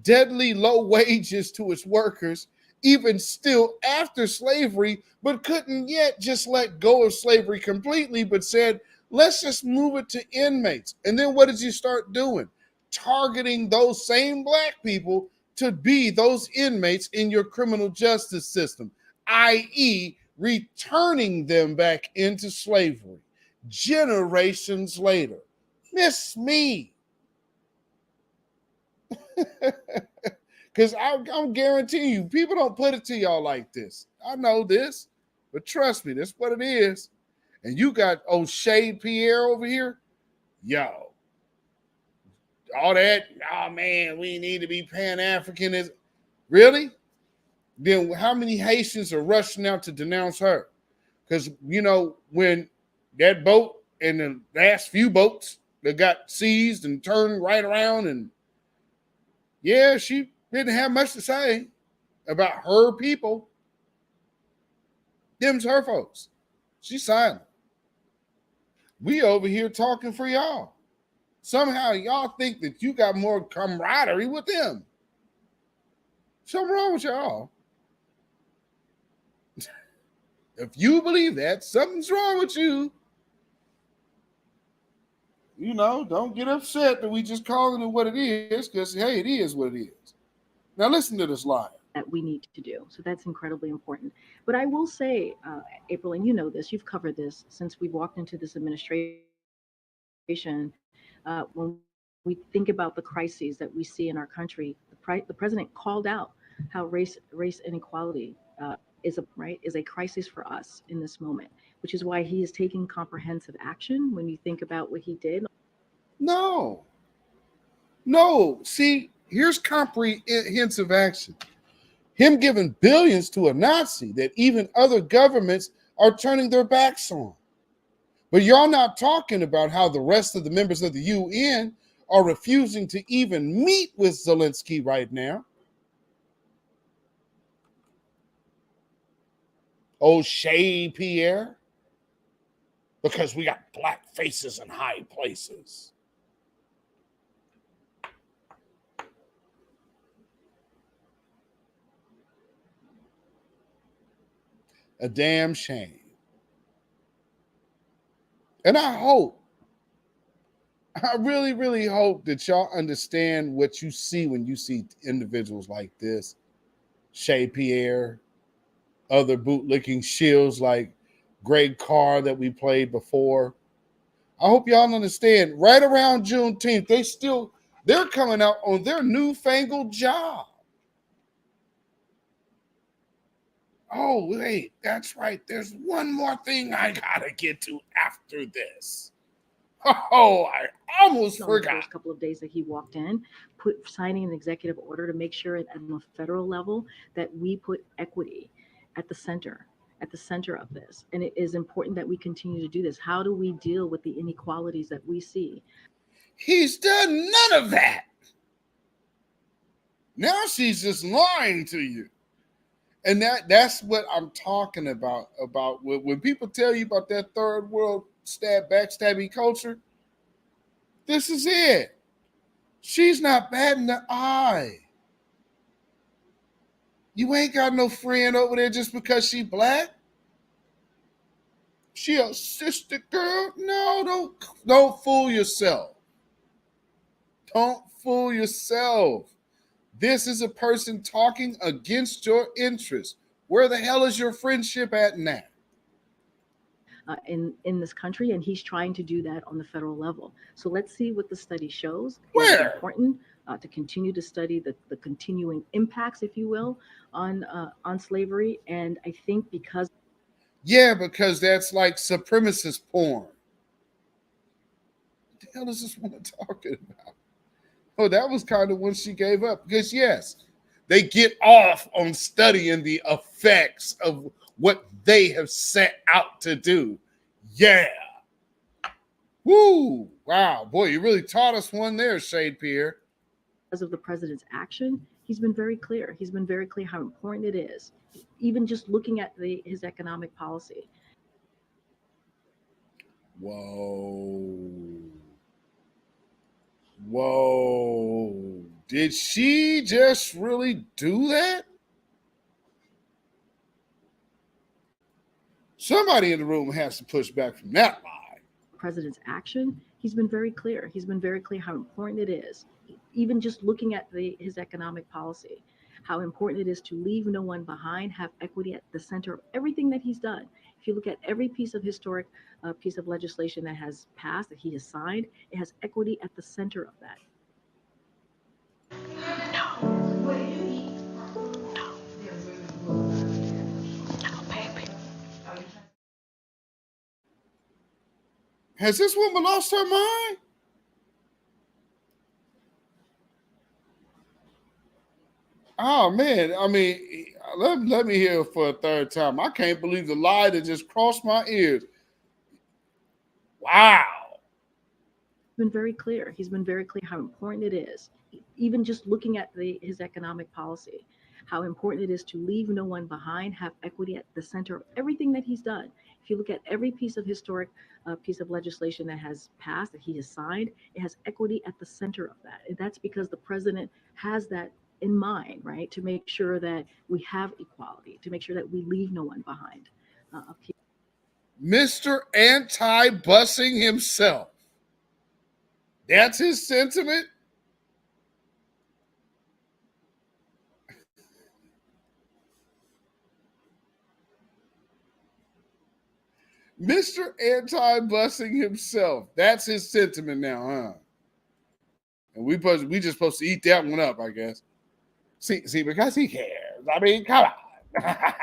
deadly low wages to its workers, even still after slavery, but couldn't yet just let go of slavery completely, but said, let's just move it to inmates. And then what did you start doing? Targeting those same black people to be those inmates in your criminal justice system, i.e., returning them back into slavery generations later. Miss me. Because I'm guaranteeing you, people don't put it to y'all like this. I know this, but trust me, that's what it is. And you got old Shade Pierre over here. Yo, all that, oh man, we need to be Pan-African. Really? Then how many Haitians are rushing out to denounce her? Because, you know, when that boat and the last few boats that got seized and turned right around, and yeah, she didn't have much to say about her people. Them's her folks. She's silent. We over here talking for y'all. Somehow y'all think that you got more camaraderie with them. Something wrong with y'all. If you believe that, something's wrong with you. You know, don't get upset that we just calling it what it is, because, hey, it is what it is. Now listen to this line. That we need to do. So that's incredibly important. But I will say, April, and you know this, you've covered this since we walked into this administration. When we think about the crises that we see in our country, the president called out how race inequality is a crisis for us in this moment, which is why he is taking comprehensive action. When you think about what he did. No. See, here's comprehensive action. Him giving billions to a Nazi that even other governments are turning their backs on. But y'all not talking about how the rest of the members of the UN are refusing to even meet with Zelensky right now. Oh, Shay Pierre, because we got black faces in high places. A damn shame. And I really, really hope that y'all understand what you see when you see individuals like this. Shay Pierre, other bootlicking shills like Greg Carr that we played before. I hope y'all understand, right around Juneteenth, they're coming out on their newfangled job. Oh, wait, that's right. There's one more thing I gotta get to after this. Oh, I almost On forgot. the first couple of days that he walked in, signing an executive order to make sure at the federal level that we put equity at the center of this. And it is important that we continue to do this. How do we deal with the inequalities that we see? He's done none of that. Now she's just lying to you. And that's what I'm talking about when people tell you about that third world backstabbing culture. This is it. She's not batting the eye. You ain't got no friend over there just because she black. She a sister girl. No, don't fool yourself. Don't fool yourself. This is a person talking against your interests. Where the hell is your friendship at now? In this country, and he's trying to do that on the federal level. So let's see what the study shows. Where? It's important to continue to study the continuing impacts, if you will, on slavery. And I think because that's like supremacist porn. What the hell is this woman talking about? Oh, that was kind of when she gave up. Because yes, they get off on studying the effects of what they have set out to do. Yeah. Woo. Wow. Boy, you really taught us one there, Shade Pierre. because of the president's action, he's been very clear. He's been very clear how important it is, even just looking at his economic policy. Whoa. Whoa. Did she just really do that? Somebody in the room has to push back from that lie. President's action, he's been very clear. He's been very clear how important it is, even just looking at his economic policy, how important it is to leave no one behind, have equity at the center of everything that he's done. If you look at every piece of historic piece of legislation that has passed, that he has signed, it has equity at the center of that. Has this woman lost her mind? Oh, man. I mean, let me hear it for a third time. I can't believe the lie that just crossed my ears. Wow. Been very clear. He's been very clear how important it is, even just looking at his economic policy, how important it is to leave no one behind, have equity at the center of everything that he's done. If you look at every piece of historic piece of legislation that has passed, that he has signed, it has equity at the center of that. And that's because the president has that in mind, right? To make sure that we have equality, to make sure that we leave no one behind. Mr. Anti-Busing himself. That's his sentiment? Mr. Anti-Busing himself. That's his sentiment now, huh? And we just supposed to eat that one up, I guess. See, because he cares. I mean, come on. Come on.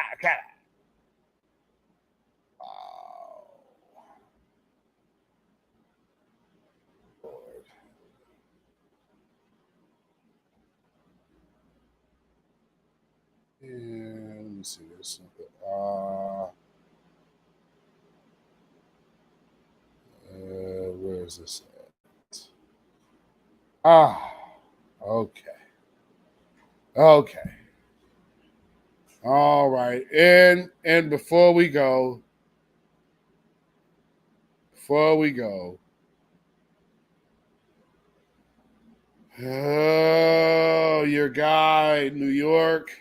Yeah, let me see. There's something. Where is this at? Okay. All right. And before we go, oh, your guy, New York,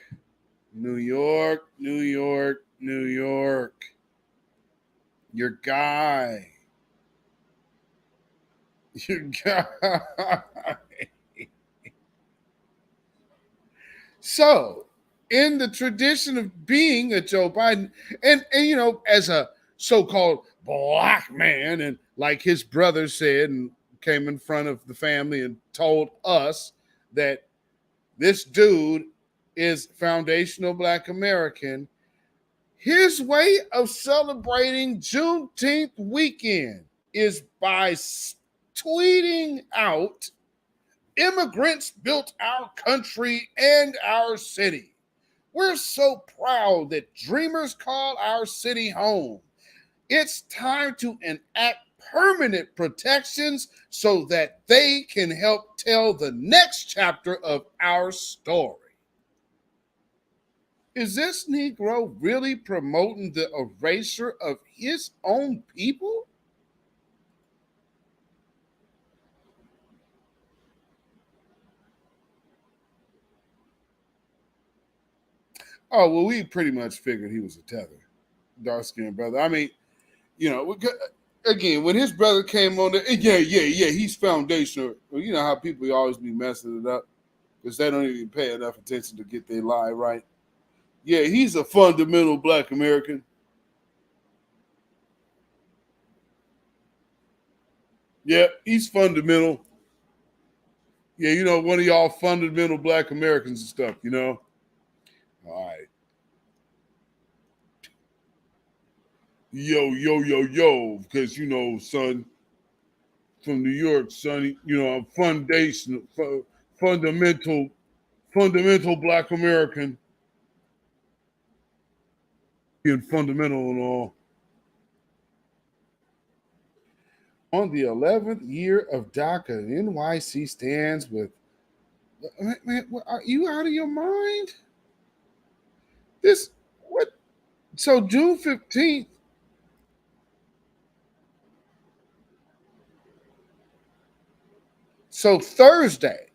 New York, New York, New York. Your guy. Your guy. So, in the tradition of being a Joe Biden, and you know, as a so-called black man, and like his brother said, and came in front of the family and told us that this dude is foundational black American, his way of celebrating Juneteenth weekend is by tweeting out, "Immigrants built our country and our city. We're so proud that dreamers call our city home. It's time to enact permanent protections so that they can help tell the next chapter of our story." Is this Negro really promoting the erasure of his own people? Oh, well, we pretty much figured he was a tether, dark skinned brother. I mean, you know, again, when his brother came on there, yeah, he's foundational. Well, you know how people always be messing it up because they don't even pay enough attention to get their lie right. Yeah, he's a fundamental black American. Yeah, he's fundamental. Yeah, you know, one of y'all fundamental black Americans and stuff, you know? All right. Yo, because, you know, son, from New York, son, you know, I'm fundamental, fundamental black American, being fundamental and all. On the 11th year of DACA, NYC stands with, man, are you out of your mind? This, what? So June 15th, so Thursday,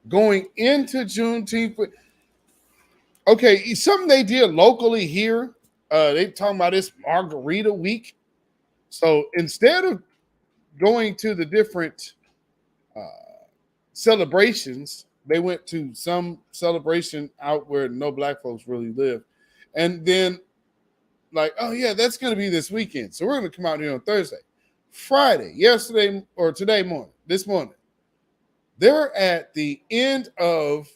going into Juneteenth. Okay, something they did locally here. They talking about this Margarita Week. So instead of going to the different uh, celebrations, they went to some celebration out where no black folks really live, and then like, oh yeah, that's going to be this weekend. So we're going to come out here on Thursday, Friday, yesterday or today morning, this morning. They're at the end of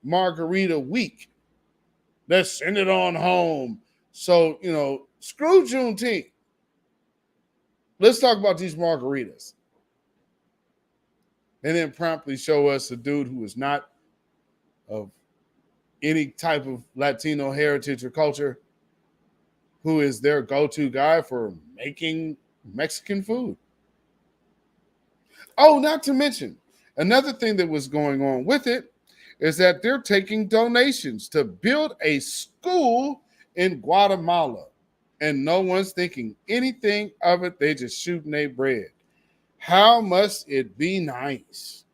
Margarita Week. Let's send it on home. So, you know, screw Juneteenth. Let's talk about these margaritas. And then promptly show us a dude who is not of any type of Latino heritage or culture, who is their go-to guy for making Mexican food. Oh, not to mention, another thing that was going on with it is that they're taking donations to build a school in Guatemala. And no one's thinking anything of it. They just shooting their bread. How must it be nice?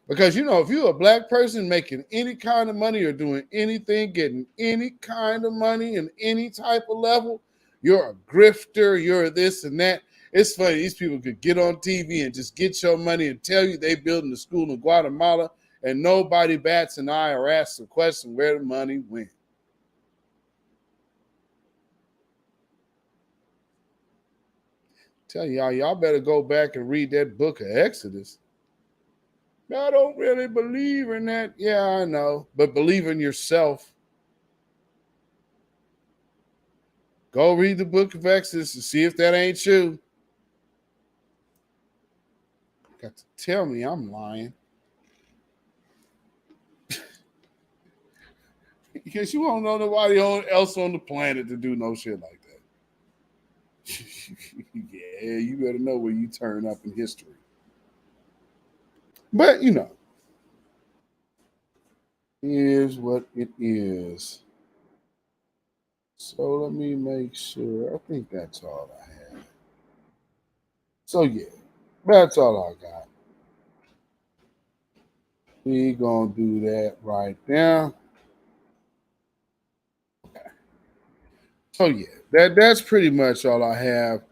Because, you know, if you're a black person making any kind of money or doing anything, getting any kind of money in any type of level, you're a grifter, you're this and that. It's funny, these people could get on TV and just get your money and tell you they building a school in Guatemala, and nobody bats an eye or asks a question where the money went. Tell y'all better go back and read that book of Exodus. I don't really believe in that. Yeah, I know. But believe in yourself. Go read the book of Exodus and see if that ain't you. Got to tell me I'm lying. Because you won't know nobody else on the planet to do no shit like that. Yeah, you better know where you turn up in history. But, you know, is what it is. So let me make sure. I think that's all I have. So yeah, that's all I got. We gonna do that right now. So yeah, that's pretty much all I have.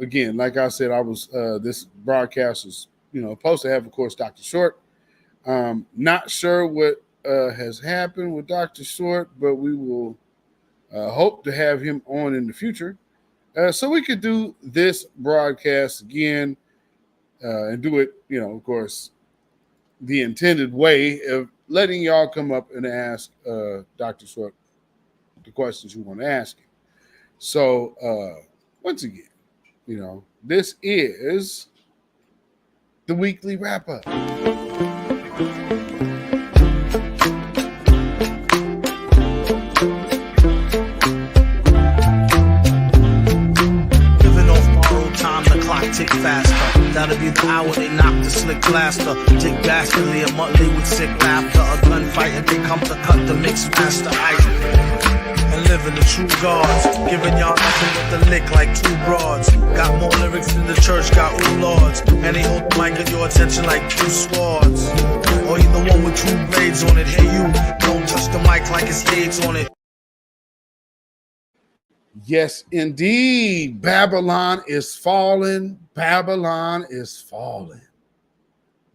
Again, like I said, I was this broadcast was supposed to have, of course, Dr. Short. Not sure what has happened with Dr. Short, but we will hope to have him on in the future, so we could do this broadcast again and do it, of course, the intended way of letting y'all come up and ask Dr. Short the questions you want to ask him. So once again, this is the weekly wrap up. Tick faster. That'll be the hour they knock the slick blaster. Dick dastardly, a monthly with sick laughter. A gunfight and they come to cut the mix master. And living the true gods. Giving y'all nothing but the lick like two broads. Got more lyrics than the church got ooh lords. And they hold the mic at your attention like two swords. Or you the one with two blades on it. Hey you, don't touch the mic like it's AIDS on it. Yes, indeed. Babylon is falling. Babylon is falling.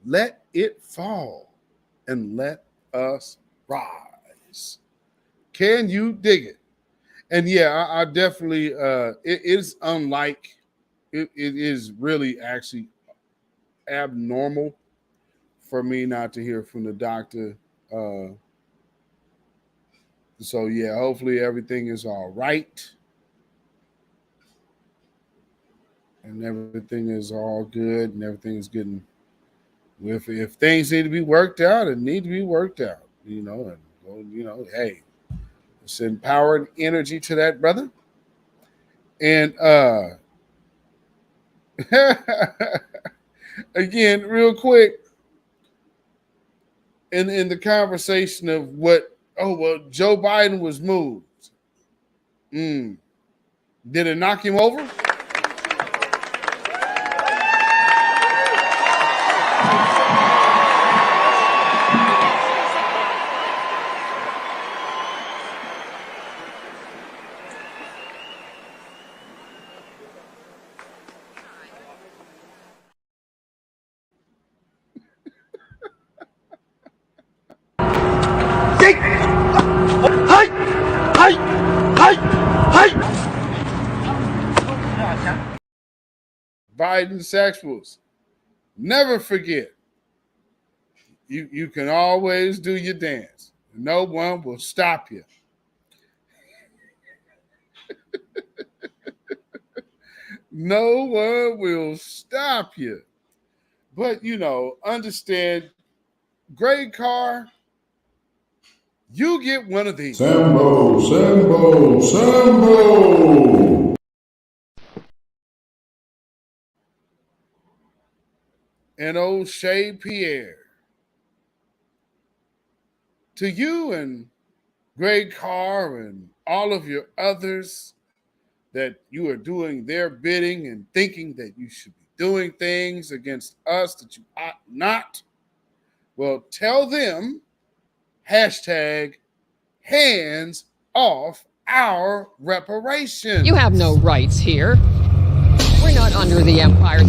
Let it fall and let us rise. Can you dig it? And yeah, I definitely, it is unlike, it is really actually abnormal for me not to hear from the doctor. So yeah, hopefully everything is all right. And everything is all good, and everything is getting. If things need to be worked out, it need to be worked out. And hey, send power and energy to that brother. And again, real quick, in the conversation of Joe Biden was moved. Did it knock him over? Biden sexuals. Never forget. You can always do your dance. No one will stop you. No one will stop you. But understand, Greg Carr, you get one of these. Sambo, Sambo, Sambo. And old Shay Pierre. To you and Greg Carr and all of your others that you are doing their bidding and thinking that you should be doing things against us that you ought not, well, tell them, hashtag hands off our reparations. You have no rights here. We're not under the empire.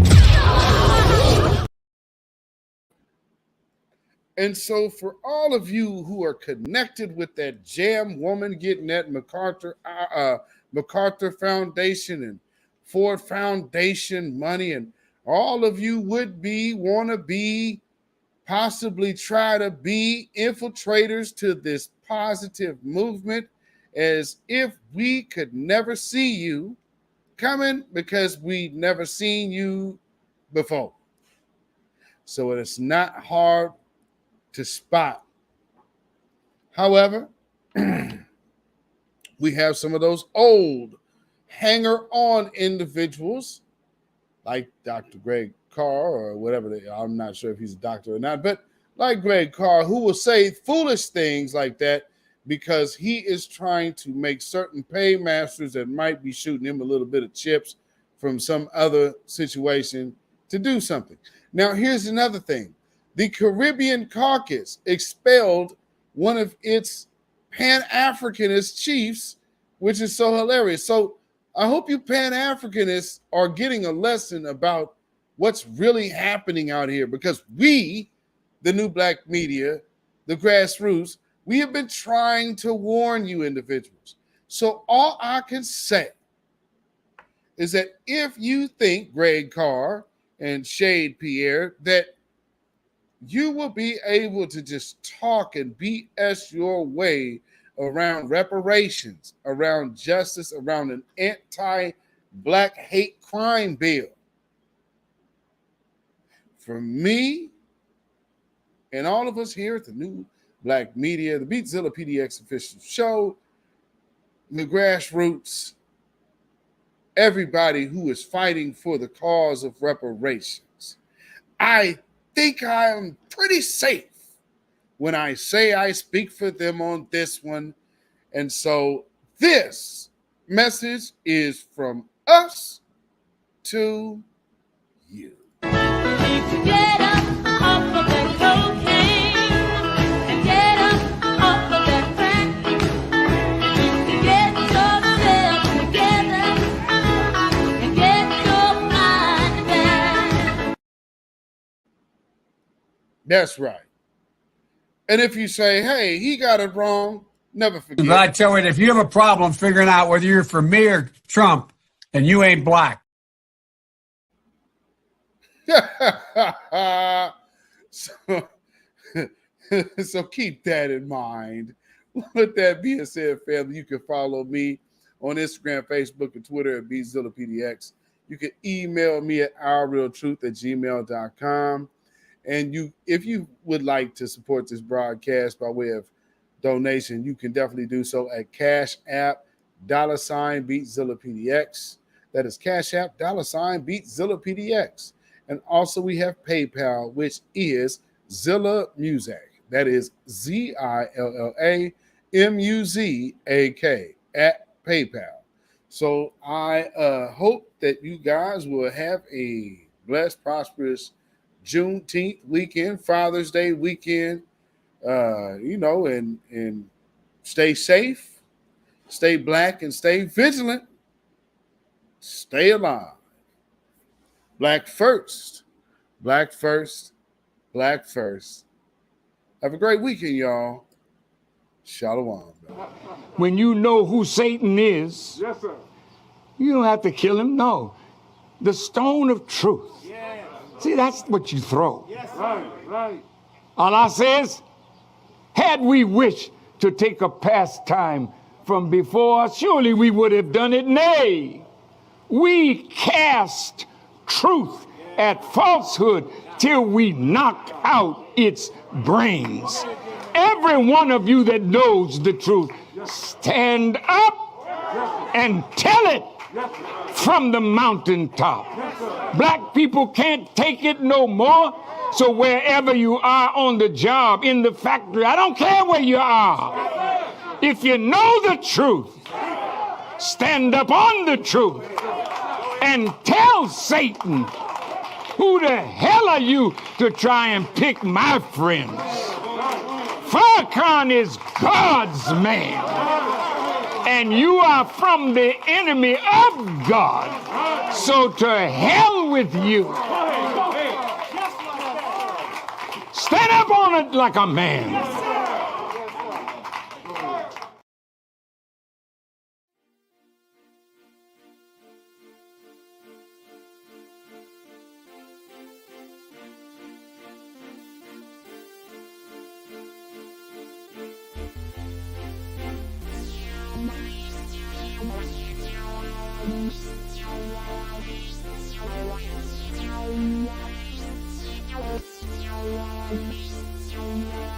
And so for all of you who are connected with that jam woman getting that MacArthur Foundation and Ford Foundation money, and all of you want to be, possibly try to be infiltrators to this positive movement, as if we could never see you coming because we've never seen you before. So it's not hard to spot. However, we have some of those old hanger-on individuals like Dr. Greg Carr or whatever I'm not sure if he's a doctor or not, but like Greg Carr, who will say foolish things like that because he is trying to make certain paymasters that might be shooting him a little bit of chips from some other situation to do something. Now, here's another thing. The Caribbean Caucus expelled one of its Pan-Africanist chiefs, which is so hilarious. So I hope you Pan-Africanists are getting a lesson about what's really happening out here, because we, the new black media, the grassroots, we have been trying to warn you individuals. So all I can say is that if you think, Greg Carr and Shade Pierre, that you will be able to just talk and BS your way around reparations, around justice, around an anti-black hate crime bill, for me and all of us here at the New Black Media, the Beatzilla PDX official show, the grassroots, everybody who is fighting for the cause of reparations, I think I am pretty safe when I say I speak for them on this one. And so this message is from us to you. Get up off of that cocaine and get up off of that crack. Get yourself together and get your mind back. That's right. And if you say, hey, he got it wrong, never forget. But I tell you, if you have a problem figuring out whether you're for me or Trump, then you ain't black. So keep that in mind. With that being said, family, you can follow me on Instagram, Facebook, and Twitter at BZillaPDX. You can email me at ourrealtruth@gmail.com. And if you would like to support this broadcast by way of donation, you can definitely do so at Cash App, $BeatZillaPDX. That is Cash App, $BeatZillaPDX. And also we have PayPal, which is Zilla Music. That is ZillaMuzak at PayPal. So I hope that you guys will have a blessed, prosperous Juneteenth weekend, Father's Day weekend, and stay safe, stay black, and stay vigilant. Stay alive. Black first, black first, black first. Have a great weekend, y'all. Shalom. When you know who Satan is, yes, sir, you don't have to kill him. No. The stone of truth. Yes. See, that's what you throw. Yes, right. Allah says, had we wished to take a pastime from before, surely we would have done it. Nay, we cast truth at falsehood till we knock out its brains. Every one of you that knows the truth, stand up and tell it from the mountaintop. Black people can't take it no more. So wherever you are on the job, in the factory, I don't care where you are. If you know the truth, stand up on the truth and tell Satan, who the hell are you to try and pick my friends? Farrakhan is God's man, and you are from the enemy of God. So to hell with you. Stand up on it like a man. Yeah.